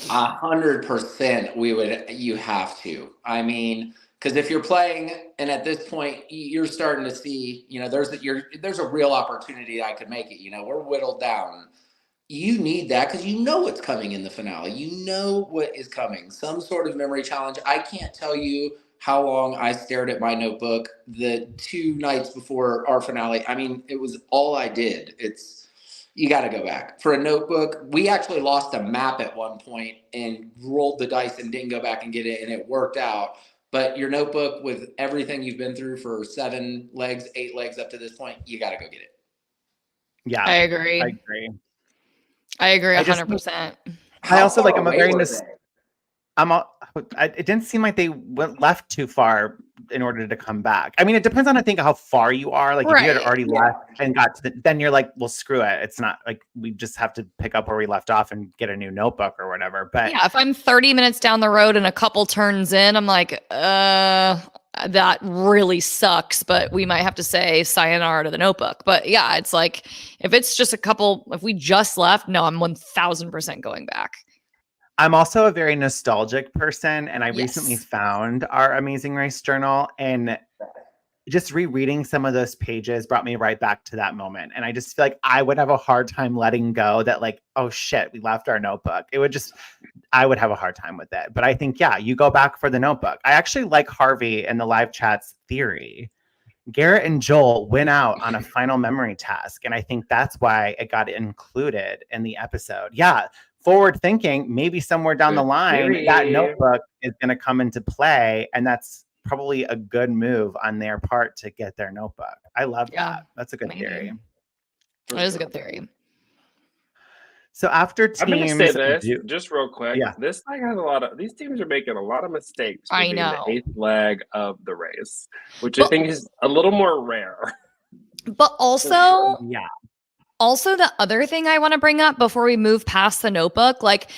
100% you have to. I mean, because if you're playing and at this point you're starting to see, there's a real opportunity I could make it. We're whittled down. You need that because you know what's coming in the finale. You know what is coming. Some sort of memory challenge. I can't tell you how long I stared at my notebook the 2 nights before our finale. I mean, it was all I did. You got to go back for a notebook. We actually lost a map at one point and rolled the dice and didn't go back and get it, and it worked out. But your notebook with everything you've been through for 7 legs, 8 legs up to this point, you got to go get it. Yeah, I agree. 100%. I also like. I'm a very. It didn't seem like they went left too far in order to come back. I mean, it depends on, I think, how far you are. Like if you had already left and got to then you're like, well, screw it. It's not like we just have to pick up where we left off and get a new notebook or whatever. But yeah, if I'm 30 minutes down the road and a couple turns in, I'm like, that really sucks, but we might have to say sayonara to the notebook. But yeah, it's like, if it's just if we just left, no, I'm 1000% going back. I'm also a very nostalgic person, and I recently found our Amazing Race journal, and just rereading some of those pages brought me right back to that moment. And I just feel like I would have a hard time letting go that like, oh shit, we left our notebook. I would have a hard time with it. But I think, yeah, you go back for the notebook. I actually like Harvey and the live chat's theory. Garrett and Joel went out on a final memory task, and I think that's why it got included in the episode. Yeah. Forward thinking, maybe somewhere down the line, that notebook is going to come into play. And that's probably a good move on their part to get their notebook. I love that. That's a good theory. That is a good theory. So after I'm gonna teams say this do, just real quick. yeah, This leg has a lot of these teams are making a lot of mistakes for I being know. the 8th leg of the race, which I But, think is a little more rare. but also, yeah, the other thing I want to bring up before we move past the notebook, like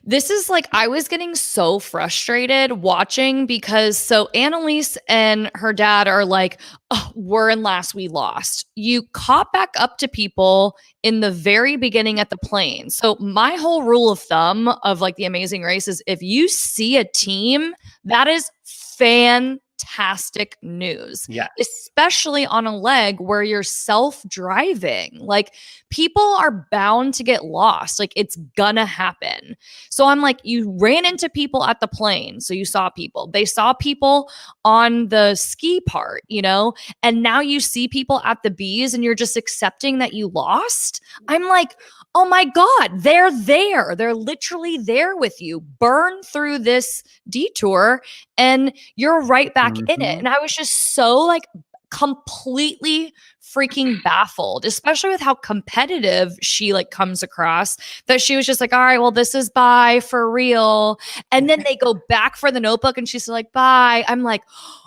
this is like I was getting so frustrated watching because so Annalise and her dad are like, oh, we're in last, we lost. You caught back up to people in the very beginning at the plane. So my whole rule of thumb of like the Amazing Race is if you see a team, that is fantastic news. yeah. Especially on a leg where you're self-driving. Like people are bound to get lost. Like it's gonna happen. So I'm like, you ran into people at the plane. So you saw people. They saw people on the ski part, you know, and now you see people at the bees and you're just accepting that you lost. I'm like, oh my God, they're there. They're literally there with you. Burn through this detour and you're right back in it. And I was just so like completely freaking baffled, especially with how competitive she like comes across, that she was just like, all right, well, this is bye for real. And then they go back for the notebook and she's like, bye. I'm like,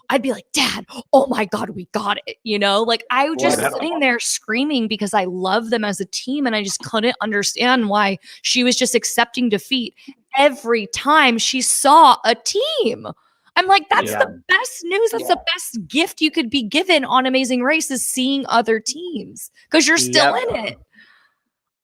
I'd be like, Dad, oh my God, we got it. You know, like I was just What? sitting there screaming because I love them as a team and I just couldn't understand why she was just accepting defeat every time she saw a team. I'm like, that's the best news. That's the best gift you could be given on Amazing Race is seeing other teams because you're still in it.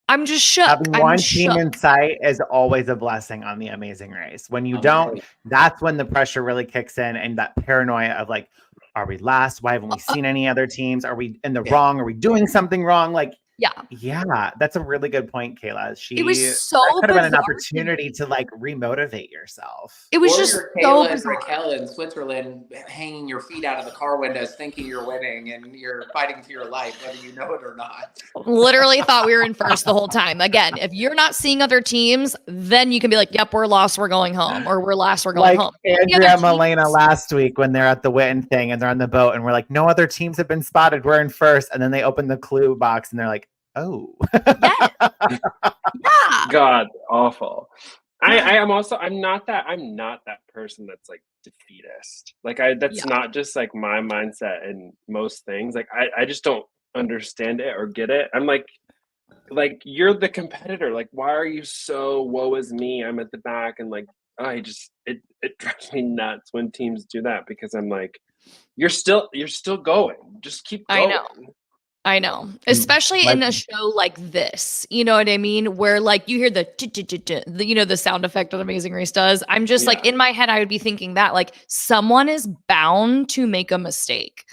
I'm just shook. Having I'm one shook. team in sight is always a blessing on the Amazing Race. When you don't, that's when the pressure really kicks in and that paranoia of like, are we last? Why haven't we seen any other teams? Are we in the wrong? Are we doing something wrong? Like, yeah, that's a really good point, Cayla. It was so that could have been an bizarre opportunity to like remotivate yourself. It was Or just you're so Cayla and bizarre. Raquel in Switzerland hanging your feet out of the car windows thinking you're winning and you're fighting for your life, whether you know it or not. Literally thought we were in first the whole time. Again, if you're not seeing other teams, then you can be like, yep, we're lost, we're going home. Or we're last, we're going Like home. Andrea and Milena last week when they're at the Witten thing and they're on the boat and we're like, no other teams have been spotted. We're in first. And then they open the clue box and they're like, oh. God, awful. I'm not that person that's like defeatist. Like that's not just like my mindset in most things. Like I just don't understand it or get it. I'm like you're the competitor. Like why are you so woe is me? I'm at the back and like it drives me nuts when teams do that because I'm like you're still going. Just keep going. I know, especially in a show like this, you know what I mean? Where like you hear the you know, the sound effect that Amazing Race does. I'm just like in my head, I would be thinking that like someone is bound to make a mistake.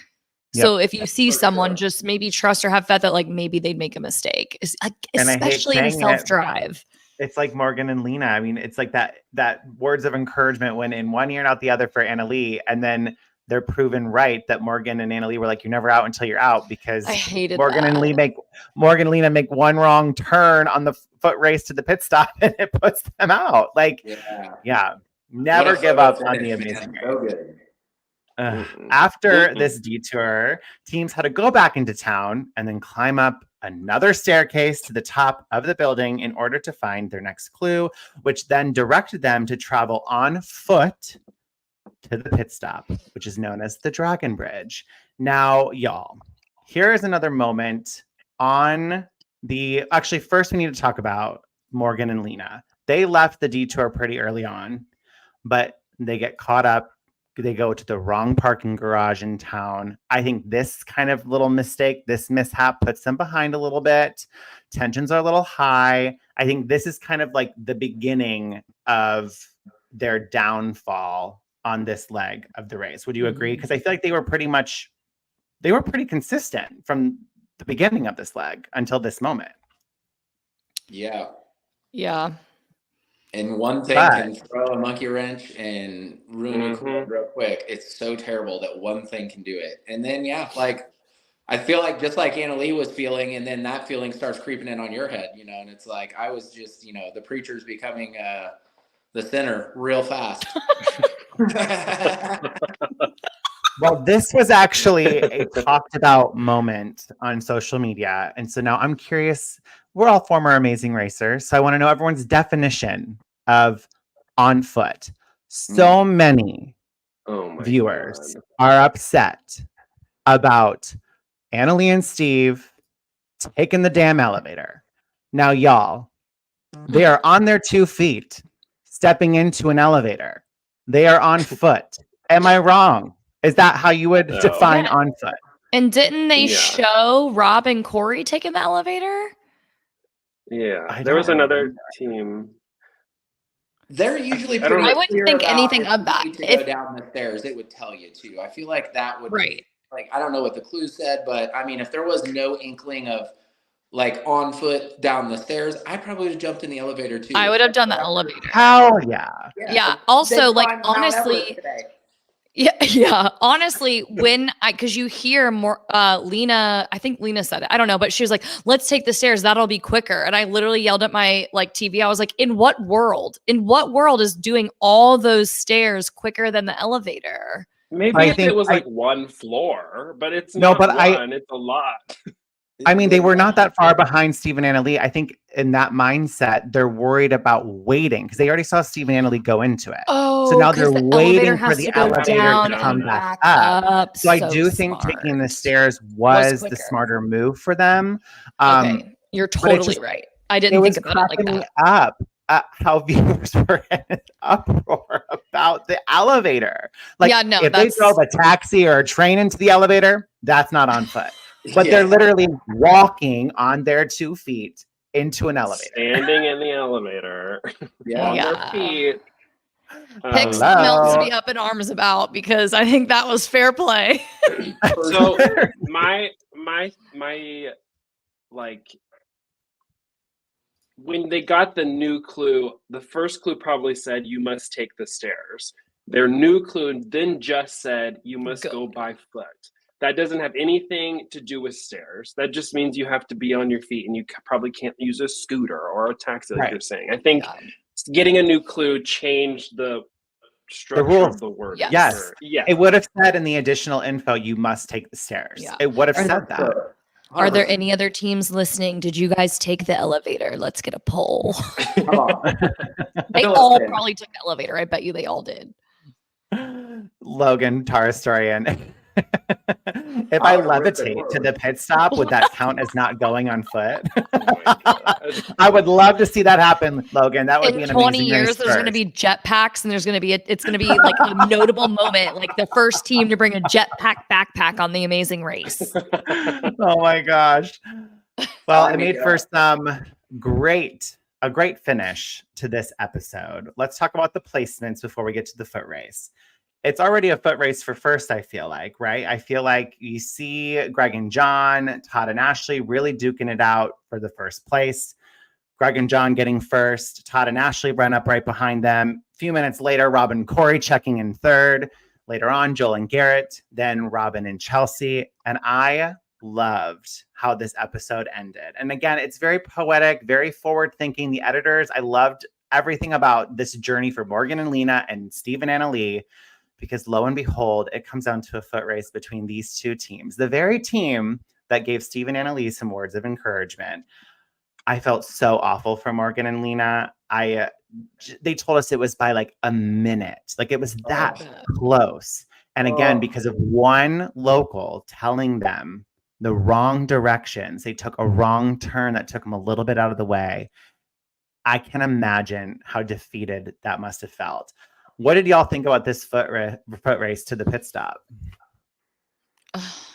So if you see someone, just maybe trust or have faith that like maybe they'd make a mistake, especially in self-drive. It's like Morgan and Lena. I mean, it's like that words of encouragement when in one ear and out the other for Annalie, and then they're proven right that Morgan and Annalie were like, you're never out until you're out because I hated Morgan and Lena make one wrong turn on the foot race to the pit stop and it puts them out. Like, never give up on the Amazing Race. After this detour, teams had to go back into town and then climb up another staircase to the top of the building in order to find their next clue, which then directed them to travel on foot to the pit stop, which is known as the Dragon Bridge. Now, y'all, here is another moment on the... Actually, first we need to talk about Morgan and Lena. They left the detour pretty early on, but they get caught up. They go to the wrong parking garage in town. I think this kind of little mistake, this mishap puts them behind a little bit. Tensions are a little high. I think this is kind of like the beginning of their downfall on this leg of the race. Would you agree? Because I feel like they were pretty consistent from the beginning of this leg until this moment. Yeah. And one thing can throw a monkey wrench and ruin it real quick. It's so terrible that one thing can do it. And then, like, I feel like just like Annalie was feeling, and then that feeling starts creeping in on your head, you know, and it's like, I was just, you know, the preacher's becoming the sinner real fast. Well, this was actually a talked about moment on social media. And so now I'm curious, we're all former amazing racers. So I want to know everyone's definition of on foot. So many Oh my viewers God. are upset about Annalie and Steve taking the damn elevator. Now, y'all, they are on their 2 feet stepping into an elevator. They are on foot. Am I wrong? Is that how you would No. define Yeah. on foot? And didn't they Yeah. show Rob and Corey taking the elevator? Yeah, there was another team. They're usually I don't pretty know. I wouldn't clear think about anything if of you that. need to If- go down the stairs, it would tell you too. I feel like that would Right. be like, I don't know what the clue said, but I mean, if there was no inkling of like on foot down the stairs, I probably would have jumped in the elevator too. I would have done the elevator. Hell yeah. Yeah. Also, They like, climbed Mount honestly, Everest today. yeah. Honestly, because you hear more, Lena, I think Lena said it. I don't know, but she was like, "Let's take the stairs. That'll be quicker." And I literally yelled at my like TV. I was like, "In what world? In what world is doing all those stairs quicker than the elevator?" Maybe I if think it was like one floor, but it's No, not but one, it's a lot. I mean, they were not that far behind Steve and Annalie. I think in that mindset, they're worried about waiting because they already saw Steve and Annalie go into it. Oh, So now 'cause they're the waiting elevator for has the to go elevator down to come and back back up. up. So I do think smart. taking the stairs was the quicker. smarter move for them. Okay, you're but it totally just- right. I It didn't was think about it cracking like me that. up at how viewers were in an uproar about the elevator. Like, Yeah, no, if they that's- drove a taxi or a train into the elevator, that's not on foot. But they're Yeah. literally walking on their 2 feet into an elevator. Standing in the elevator Yeah. on their Yeah. feet. Pick Hello. something else to be up in arms about because I think that was fair play. So my like when they got the new clue, the first clue probably said you must take the stairs. Their new clue then just said you must go by foot. That doesn't have anything to do with stairs. That just means you have to be on your feet and you probably can't use a scooter or a taxi like Right. you're saying. I think Yeah. getting a new clue changed the structure rules. of the word. Yes. Yeah. It would have said in the additional info, you must take the stairs. Yeah. It would have Or said that. Are there any other teams listening? Did you guys take the elevator? Let's get a poll. Come on. They Fill us all in. probably took the elevator. I bet you they all did. Logan, Tar Historian. If I levitate to the pit stop, would that count as not going on foot? Oh my God. I would love to see that happen, Logan. That would be In an 20 amazing years, race there's going to first. be jetpacks, and there's going to be it's going to be like a notable moment, like the first team to bring a jetpack backpack on the Amazing Race. Oh my gosh. Well, Sign it me made up. for some a great finish to this episode. Let's talk about the placements before we get to the foot race. It's already a foot race for first, I feel like, right? I feel like you see Greg and John, Todd and Ashley really duking it out for the first place. Greg and John getting first. Todd and Ashley run up right behind them. A few minutes later, Robin and Corey checking in third. Later on, Joel and Garrett. Then Robin and Chelsea. And I loved how this episode ended. And again, it's very poetic, very forward thinking. The editors, I loved everything about this journey for Morgan and Lena and Steve and Annalie. Because lo and behold, it comes down to a foot race between these two teams. The very team that gave Steve and Annalie some words of encouragement. I felt so awful for Morgan and Lena. They told us it was by like a minute. Like it was that close. And again, because of one local telling them the wrong directions, they took a wrong turn that took them a little bit out of the way. I can imagine how defeated that must have felt. What did y'all think about this foot race to the pit stop?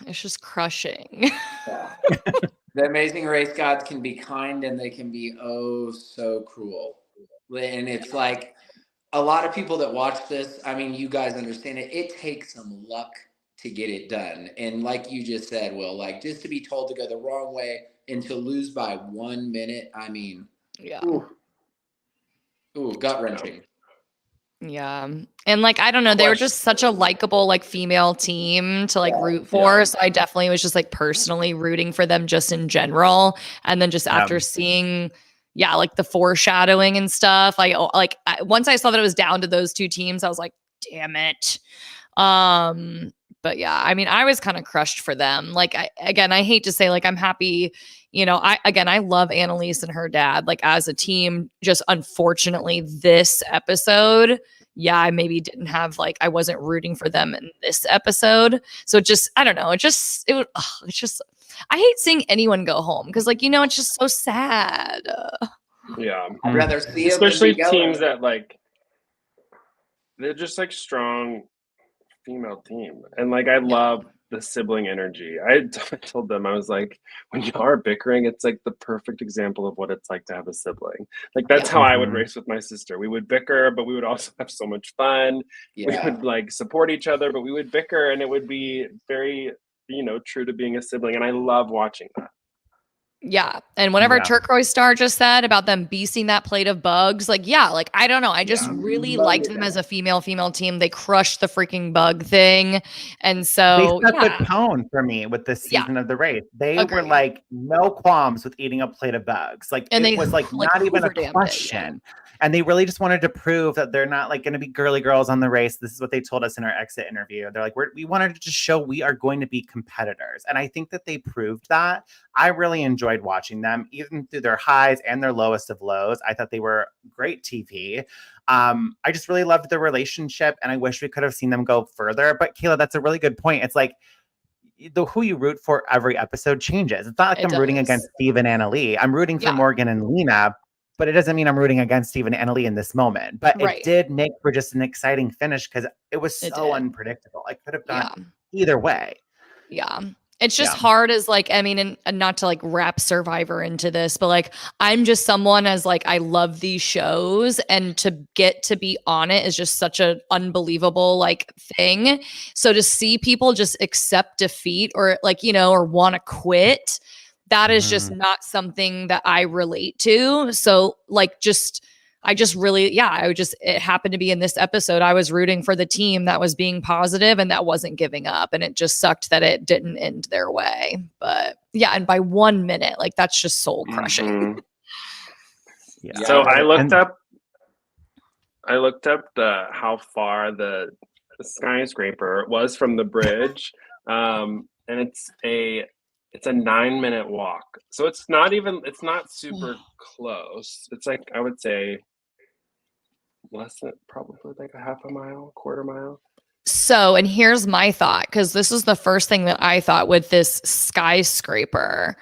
It's just crushing. Yeah. The Amazing Race gods can be kind and they can be oh so cruel. And it's like a lot of people that watch this, I mean, you guys understand it. It takes some luck to get it done. And like you just said, Will, like just to be told to go the wrong way and to lose by 1 minute, I mean, Yeah. ooh, gut wrenching. Yeah. And like, I don't know, they were just such a likable, like female team to like root for. So I definitely was just like personally rooting for them just in general. And then just after seeing, like the foreshadowing and stuff, once I saw that it was down to those two teams, I was like, damn it. But yeah, I mean, I was kind of crushed for them. Like, I hate to say, like, I'm happy, I love Annalise and her dad, like, as a team. Just unfortunately, this episode, yeah, I maybe didn't have, like, I wasn't rooting for them in this episode. So I don't know. I hate seeing anyone go home because, like, it's just so sad. Yeah. I'd rather see them Especially than be teams going. that, like, they're just like strong female team. And like, I love the sibling energy. I told them, I was like, when y'all are bickering, it's like the perfect example of what it's like to have a sibling. Like, that's how I would race with my sister. We would bicker, but we would also have so much fun. We would like support each other, but we would bicker, and it would be very, true to being a sibling. And I love watching that. Yeah. And whatever Turquoise Star just said about them beasting that plate of bugs, like, I don't know. I just really liked them as a female team. They crushed the freaking bug thing. And so they set the tone for me with this season of the race. They were like, no qualms with eating a plate of bugs. Like, and it was like not even a question. And they really just wanted to prove that they're not like going to be girly girls on the race. This is what they told us in our exit interview. They're like, we wanted to just show we are going to be competitors. And I think that they proved that. I really enjoyed watching them, even through their highs and their lowest of lows. I thought they were great TV. I just really loved their relationship, and I wish we could have seen them go further. But Cayla, that's a really good point. It's like, who you root for every episode changes. It's not like I'm rooting against Steve and Annalee. I'm rooting for Morgan and Lena. But it doesn't mean I'm rooting against Steve and Annalee in this moment. But it did make for just an exciting finish because it was so unpredictable. I could have gone either way. Yeah. It's just hard as like, I mean, and not to like wrap Survivor into this, but like, I'm just someone as like, I love these shows, and to get to be on it is just such an unbelievable like thing. So to see people just accept defeat or like, or want to quit, that is just not something that I relate to. So like, it happened to be in this episode. I was rooting for the team that was being positive and that wasn't giving up. And it just sucked that it didn't end their way. But yeah. And by 1 minute, like, that's just soul crushing. So I looked up how far the skyscraper was from the bridge. And it's a 9-minute walk. So it's not super close. It's like, I would say less than, probably like a half a mile, quarter mile. So, and here's my thought, because this is the first thing that I thought with this skyscraper.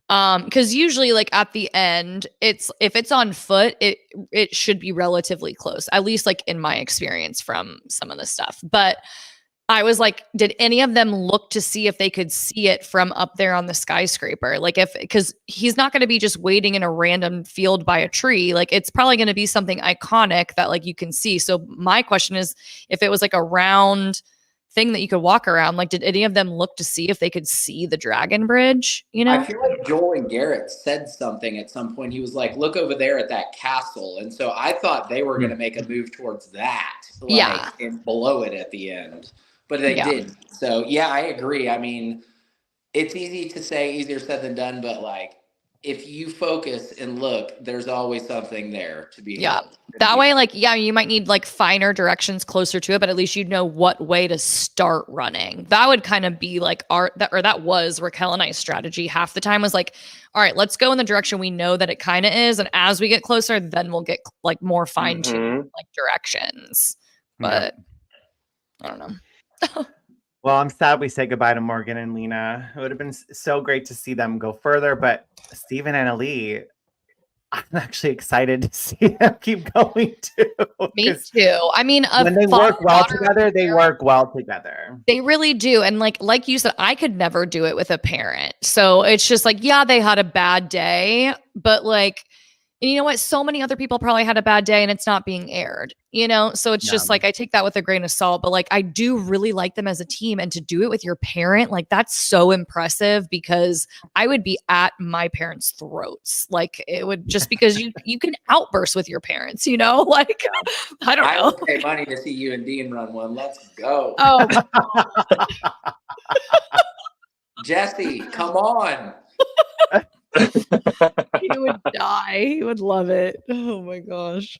Because usually like at the end, if it's on foot, it should be relatively close, at least like in my experience from some of the stuff. But I was like, did any of them look to see if they could see it from up there on the skyscraper? Like, because he's not going to be just waiting in a random field by a tree. Like, it's probably going to be something iconic that like you can see. So my question is, if it was like a round thing that you could walk around, like, did any of them look to see if they could see the Dragon Bridge? I feel like Joel and Garrett said something at some point. He was like, look over there at that castle. And so I thought they were going to make a move towards that, and below it at the end. But they didn't. So, yeah, I agree. I mean, it's easy to say, easier said than done. But, like, if you focus and look, there's always something there to be. Yeah. That way, like, you might need, like, finer directions closer to it. But at least you'd know what way to start running. That would kind of be, like, that was Raquel and I's strategy half the time, was, like, all right, let's go in the direction we know that it kind of is. And as we get closer, then we'll get, like, more fine-tuned, like, directions. But I don't know. Well, I'm sad we say goodbye to Morgan and Lena. It would have been so great to see them go further, but Steve and Annalee, I'm actually excited to see them keep going too. Me too. I mean, when they work well together, they work well together. They really do. And like you said, I could never do it with a parent. So it's just like, they had a bad day, but like, and you know what? So many other people probably had a bad day and it's not being aired, So it's just like, I take that with a grain of salt, but like, I do really like them as a team, and to do it with your parent, like, that's so impressive, because I would be at my parents' throats. Like, it would, just because you can outburst with your parents, like, I don't know. I would pay money to see you and Dean run one. Let's go. Oh, Jesse, come on. He would die. He would love it. Oh my gosh.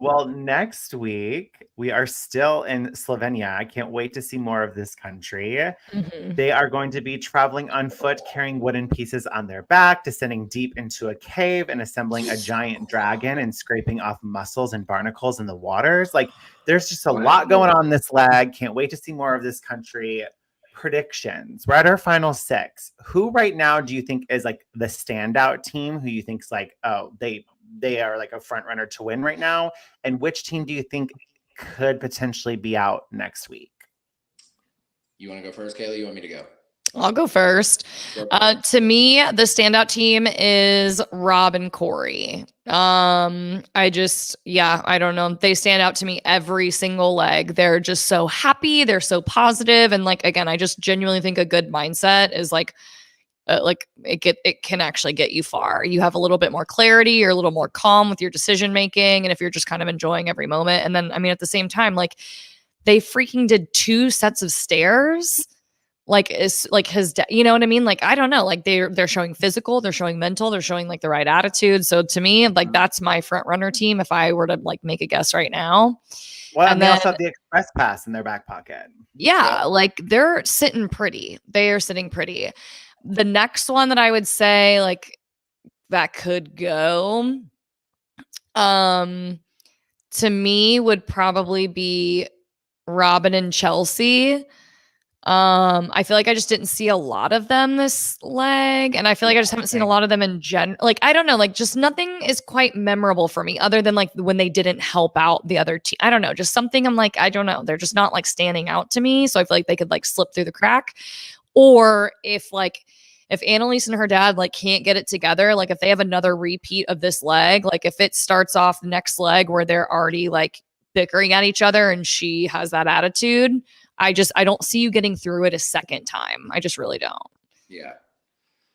Well, next week we are still in Slovenia. I can't wait to see more of this country. Mhm. They are going to be traveling on foot, carrying wooden pieces on their back, descending deep into a cave and assembling a giant dragon and scraping off mussels and barnacles in the waters. Like, there's just a lot going on this leg. Can't wait to see more of this country. Predictions. We're at our final 6. Who right now do you think is like the standout team? Who you think's like, oh, they are like a front runner to win right now? And which team do you think could potentially be out next week? You want to go first, Cayla? You want me to go? I'll go first. To me, the standout team is Rob and Corey. I don't know. They stand out to me every single leg. They're just so happy. They're so positive. And like, again, I just genuinely think a good mindset is like it can actually get you far. You have a little bit more clarity. You're a little more calm with your decision making. And if you're just kind of enjoying every moment. And then, I mean, at the same time, like they freaking did 2 sets of stairs. Like is like his you know what I mean? Like, I don't know. Like they're showing physical, they're showing mental, they're showing like the right attitude. So to me, like that's my front runner team if I were to like make a guess right now. Well, And they then, also have the express pass in their back pocket. yeah, like they're sitting pretty. They are sitting pretty. The next one that I would say like that could go to me would probably be Robin and Chelsea. I feel like I just didn't see a lot of them this leg, and I feel like I just haven't seen a lot of them in general. Like, I don't know, like just nothing is quite memorable for me other than like when they didn't help out the other team. I don't know, just something I'm like, I don't know. They're just not like standing out to me. So I feel like they could like slip through the crack. Or if Annalise and her dad like can't get it together, like if they have another repeat of this leg, like if it starts off the next leg where they're already like bickering at each other and she has that attitude, I don't see you getting through it a second time. I just really don't. Yeah.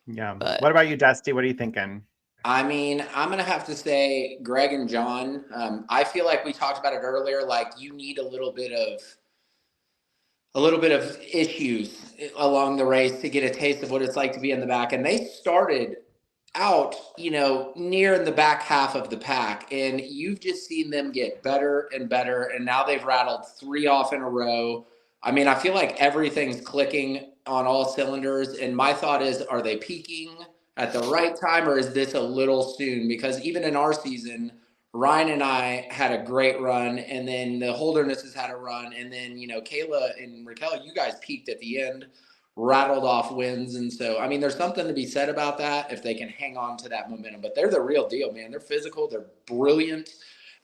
Yeah. But what about you, Dusty? What are you thinking? I mean, I'm going to have to say Greg and John. I feel like we talked about it earlier. Like you need a little bit of issues along the race to get a taste of what it's like to be in the back. And they started out, near in the back half of the pack, and you've just seen them get better and better. And now they've rattled 3 off in a row. I mean, I feel like everything's clicking on all cylinders. And my thought is, are they peaking at the right time, or is this a little soon? Because even in our season, Ryan and I had a great run, and then the Holdernesses had a run, and then, Cayla and Raquel, you guys peaked at the end, rattled off wins. And so, I mean, there's something to be said about that if they can hang on to that momentum. But they're the real deal, man. They're physical. They're brilliant.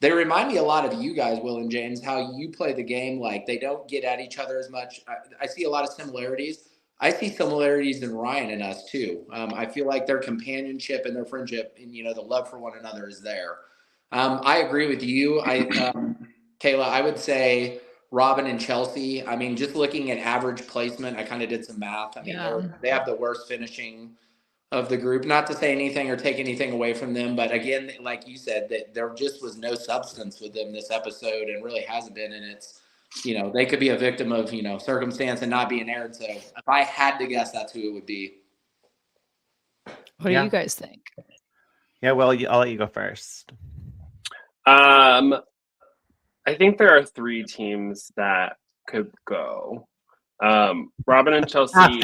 They remind me a lot of you guys, Will and James, how you play the game. Like, they don't get at each other as much. I see a lot of similarities. I see similarities in Ryan and us, too. I feel like their companionship and their friendship and, the love for one another is there. I agree with you. Cayla, I would say Robin and Chelsea. I mean, just looking at average placement, I kind of did some math. I mean, they have the worst finishing of the group. Not to say anything or take anything away from them, but again, like you said, that there just was no substance with them this episode, and really hasn't been. And it's, they could be a victim of, circumstance and not being aired. So if I had to guess, that's who it would be. what do you guys think? Yeah, well, I'll let you go first. I think there are 3 teams that could go. Robin and Chelsea.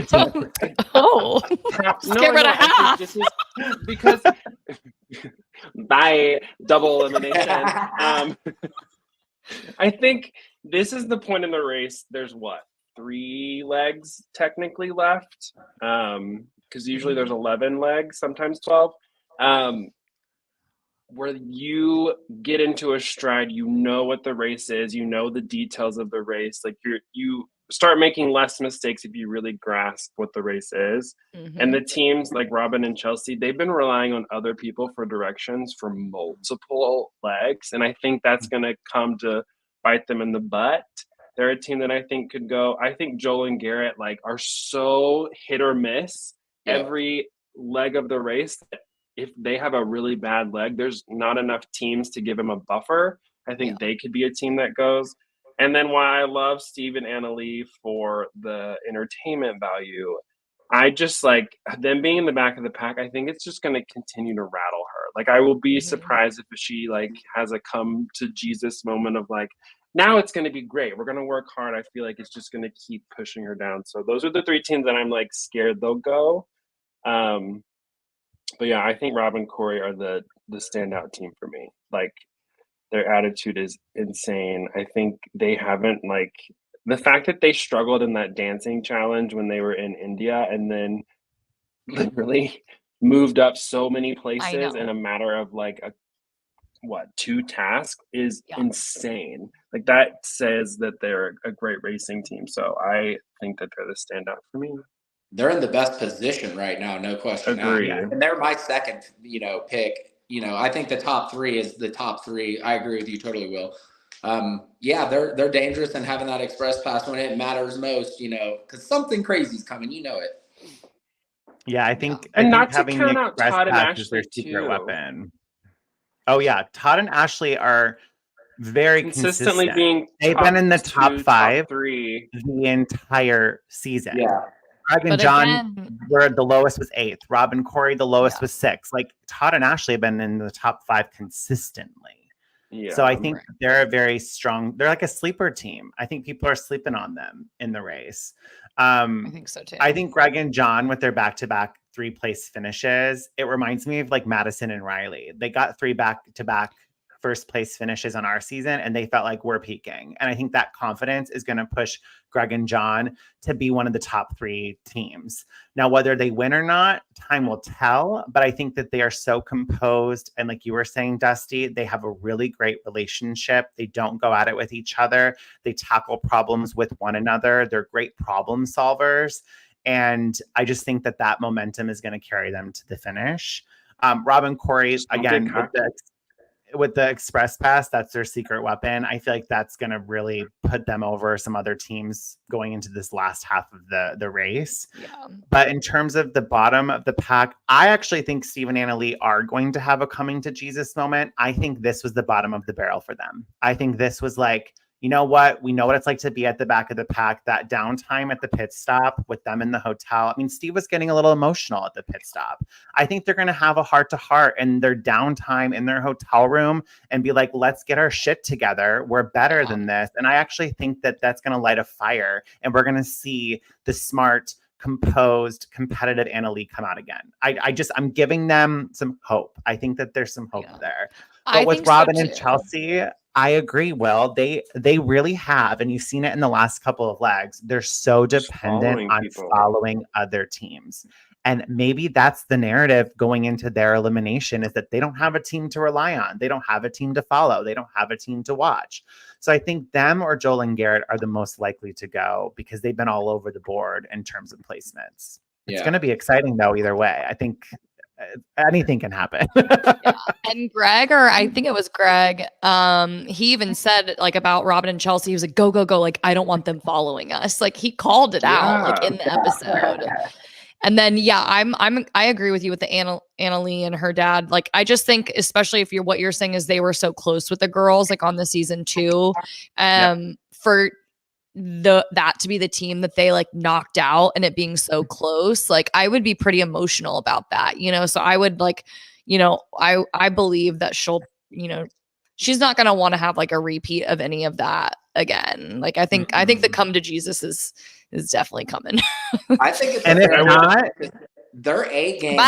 Oh, scared at a half. This is because by double elimination. I think this is the point in the race. There's 3 legs technically left, because usually there's 11 legs, sometimes 12. Where you get into a stride, what the race is, the details of the race. Like you start making less mistakes if you really grasp what the race is. Mm-hmm. And the teams like Robin and Chelsea, they've been relying on other people for directions for multiple legs. And I think that's going to come to bite them in the butt. They're a team that I think could go. I think Joel and Garrett are so hit or miss every leg of the race. If they have a really bad leg, there's not enough teams to give them a buffer. I think they could be a team that goes. And then while I love Steve and Annalie for the entertainment value, I just like them being in the back of the pack. I think it's just going to continue to rattle her. Like, I will be surprised if she like has a come to Jesus moment of like, now it's going to be great. We're going to work hard. I feel like it's just going to keep pushing her down. So those are the 3 teams that I'm like scared they'll go. But yeah, I think Rob and Corey are the standout team for me. Like, their attitude is insane. I think they haven't like the fact that they struggled in that dancing challenge when they were in India and then literally moved up so many places in a matter of like 2 tasks is insane. Like, that says that they're a great racing team. So I think that they're the standout for me. They're in the best position right now, no question. Agree. And they're my second, pick. I think the top 3 is the top 3. I agree with you totally, Will. They're dangerous, and having that express pass when it matters most, because something crazy's coming, it. Yeah, I think not to having count the out express Todd and pass is their Ashley secret too. weapon. Oh yeah, Todd and Ashley are very consistently consistent. being They've been in the 2, top 5 top 3 the entire season. Yeah. Greg and But John again, were the lowest was 8th. Rob and Corey, the lowest was 6th. Like, Todd and Ashley have been in the top 5 consistently. Yeah. So I think they're a very strong, they're like a sleeper team. I think people are sleeping on them in the race. I think so too. I think Greg and John with their back-to-back 3-place finishes, it reminds me of like Madison and Riley. They got 3 back-to-back first place finishes on our season, and they felt like we're peaking. And I think that confidence is going to push Greg and John to be one of the top 3 teams. Now, whether they win or not, time will tell. But I think that they are so composed. And like you were saying, Dusty, they have a really great relationship. They don't go at it with each other. They tackle problems with one another. They're great problem solvers. And I just think that that momentum is going to carry them to the finish. Rob and Corey, again, with the express pass, that's their secret weapon. I feel like that's going to really put them over some other teams going into this last half of the race. Yeah. But in terms of the bottom of the pack, I actually think Steve and Anna Lee are going to have a coming to Jesus moment. I think this was the bottom of the barrel for them. I think this was like, you know what? We know what it's like to be at the back of the pack. That downtime at the pit stop with them in the hotel. I mean, Steve was getting a little emotional at the pit stop. I think they're going to have a heart-to-heart in their downtime in their hotel room and be like, let's get our shit together. We're better than this. And I actually think that that's going to light a fire, and we're going to see the smart, composed, competitive Anna Lee come out again. I'm giving them some hope. I think that there's some hope there. But with Robin and Chelsea, I agree, Will. They really have, and you've seen it in the last couple of legs. They're so dependent on following other teams. And maybe that's the narrative going into their elimination, is that they don't have a team to rely on. They don't have a team to follow. They don't have a team to watch. So I think them or Joel and Garrett are the most likely to go, because they've been all over the board in terms of placements. It's going to be exciting, though, either way. I think anything can happen. And Greg, or I think it was Greg, he even said like about Robin and Chelsea, he was like, go, go, go. Like, I don't want them following us. Like, he called it out like in the episode. And then, I agree with you with the Anna Lee and her dad. Like, I just think, especially if what you're saying is they were so close with the girls, like on the season 2, for that to be the team that they like knocked out and it being so close, like I would be pretty emotional about that, so I would like, I believe that she'll, she's not going to want to have like a repeat of any of that again. Like, I think the come to Jesus is definitely coming. I think it's their A game.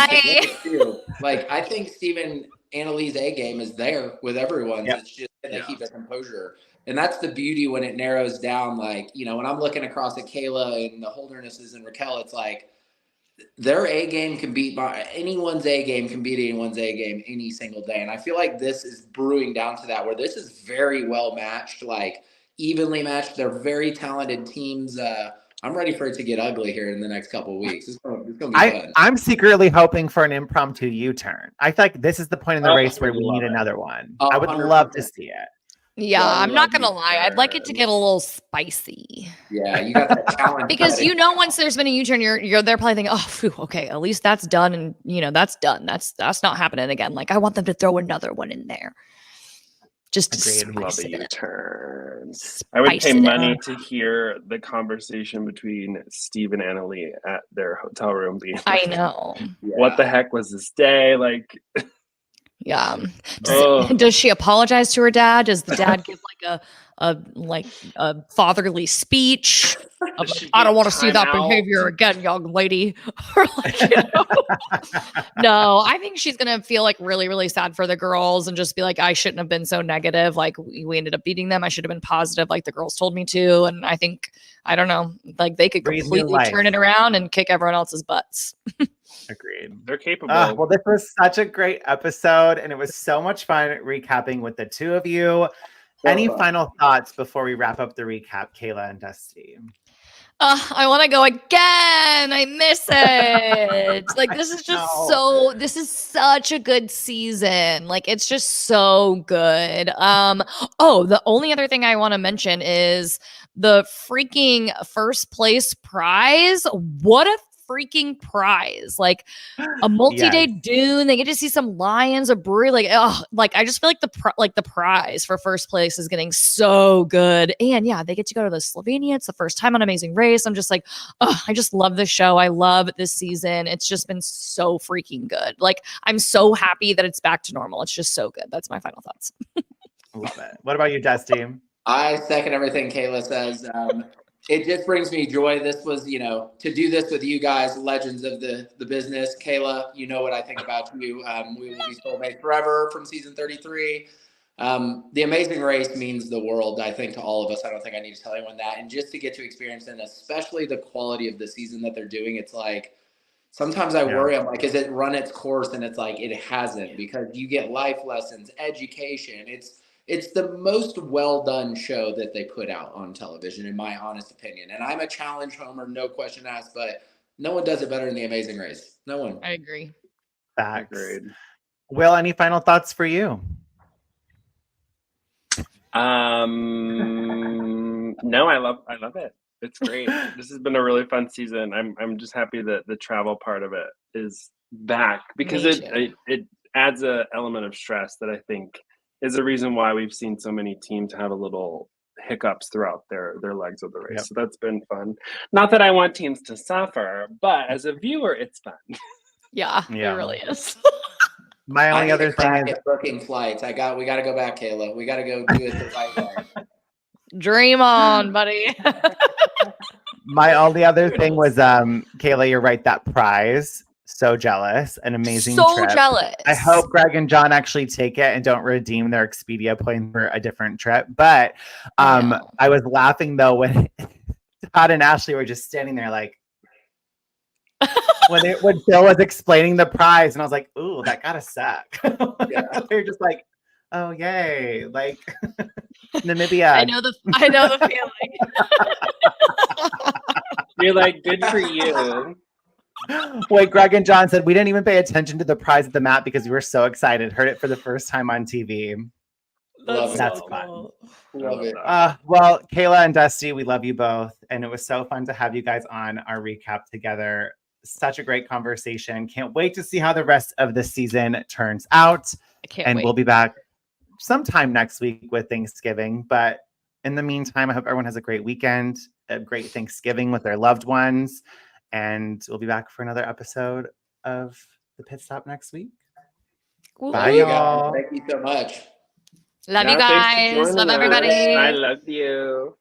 Too. Like, I think Stephen Anna Lee's A game is there with everyone's. It's just they keep their composure. And that's the beauty when it narrows down. Like, when I'm looking across at Cayla and the Holdernesses and Raquel, it's like their A game can beat anyone's A game can beat anyone's A game any single day. And I feel like this is brewing down to that, where this is very well matched, like evenly matched. They're very talented teams. I'm ready for it to get ugly here in the next couple of weeks. It's gonna be fun. I'm secretly hoping for an impromptu U-turn. I feel like this is the point in the race where we need another one. I would 100%. Love to see it. Yeah, I'm not gonna lie. I'd like it to get a little spicy. Yeah, you got that challenge. Because once there's been a U-turn, they're probably thinking, oh, phew, okay, at least that's done, and that's done. That's not happening again. Like, I want them to throw another one in there. just to Agreed. Love spice a it up. U-turn. I would Spice pay it up. money to hear the conversation between Steve and Annalie at their hotel room being I like, know. what the heck was this day? Like, Yeah. oh, Does she apologize to her dad? Does the dad give a fatherly speech? Of She like, I don't gave want to see that time out. behavior again, young lady. Or like, you know. No, I think she's gonna feel like really, really sad for the girls and just be like, I shouldn't have been so negative. Like we ended up beating them. I should have been positive, like the girls told me to. And I think, I don't know, like they could Breathe new completely life. turn it around and kick everyone else's butts. Agreed. They're capable. Well, this was such a great episode, and it was so much fun recapping with the two of you. Any final thoughts before we wrap up the recap, Cayla and Dusty? I want to go again. I miss it. Like this is just this is such a good season. Like it's just so good. The only other thing I want to mention is the freaking first place prize. What a freaking prize. Like a multi-day dune. They get to see some lions, a brewery. Like, I just feel like the prize for first place is getting so good. And yeah, they get to go to the Slovenia. It's the first time on Amazing Race. I'm just like, I just love this show. I love this season. It's just been so freaking good. Like, I'm so happy that it's back to normal. It's just so good. That's my final thoughts. Love it. What about you, Dusty? I second everything Cayla says. It just brings me joy. This was, to do this with you guys, legends of the business. Cayla, you know what I think about you. We will be soulmates forever from season 33. The Amazing Race means the world, I think, to all of us. I don't think I need to tell anyone that. And just to get to experience it, and especially the quality of the season that they're doing, it's like, sometimes I worry, I'm like, is it run its course? And it's like, it hasn't, because you get life lessons, education. It's the most well-done show that they put out on television, in my honest opinion. And I'm a challenge homer, no question asked, but no one does it better than The Amazing Race. No one. I agree. Facts. Agreed. Will, any final thoughts for you? No, I love it. It's great. This has been a really fun season. I'm just happy that the travel part of it is back, because it adds a element of stress that I think is a reason why we've seen so many teams have a little hiccups throughout their legs of the race. Yep. So that's been fun. Not that I want teams to suffer, but as a viewer, it's fun. Yeah, Yeah. it really is. My only other thing is booking flights. We got to go back, Cayla. We got to go do it the right way. Dream on, buddy. my only other thing was Cayla, you're right, that prize. So jealous. An amazing trip. Jealous. I hope Greg and John actually take it and don't redeem their Expedia points for a different trip. But I was laughing though when Todd and Ashley were just standing there like when Bill was explaining the prize, and I was like, ooh, that gotta suck. They're just like, oh yay. Like Namibia. I know the feeling. You're like, good for you. Wait, Greg and John said we didn't even pay attention to the prize at the map because we were so excited. Heard it for the first time on TV. That's fun. Love it. Well, Cayla and Dusty, we love you both. And it was so fun to have you guys on our recap together. Such a great conversation. Can't wait to see how the rest of the season turns out. We'll be back sometime next week with Thanksgiving. But in the meantime, I hope everyone has a great weekend, a great Thanksgiving with their loved ones. And we'll be back for another episode of the Pit Stop next week. Bye, y'all. Thank you so much. Love you guys. Love everybody. I love you.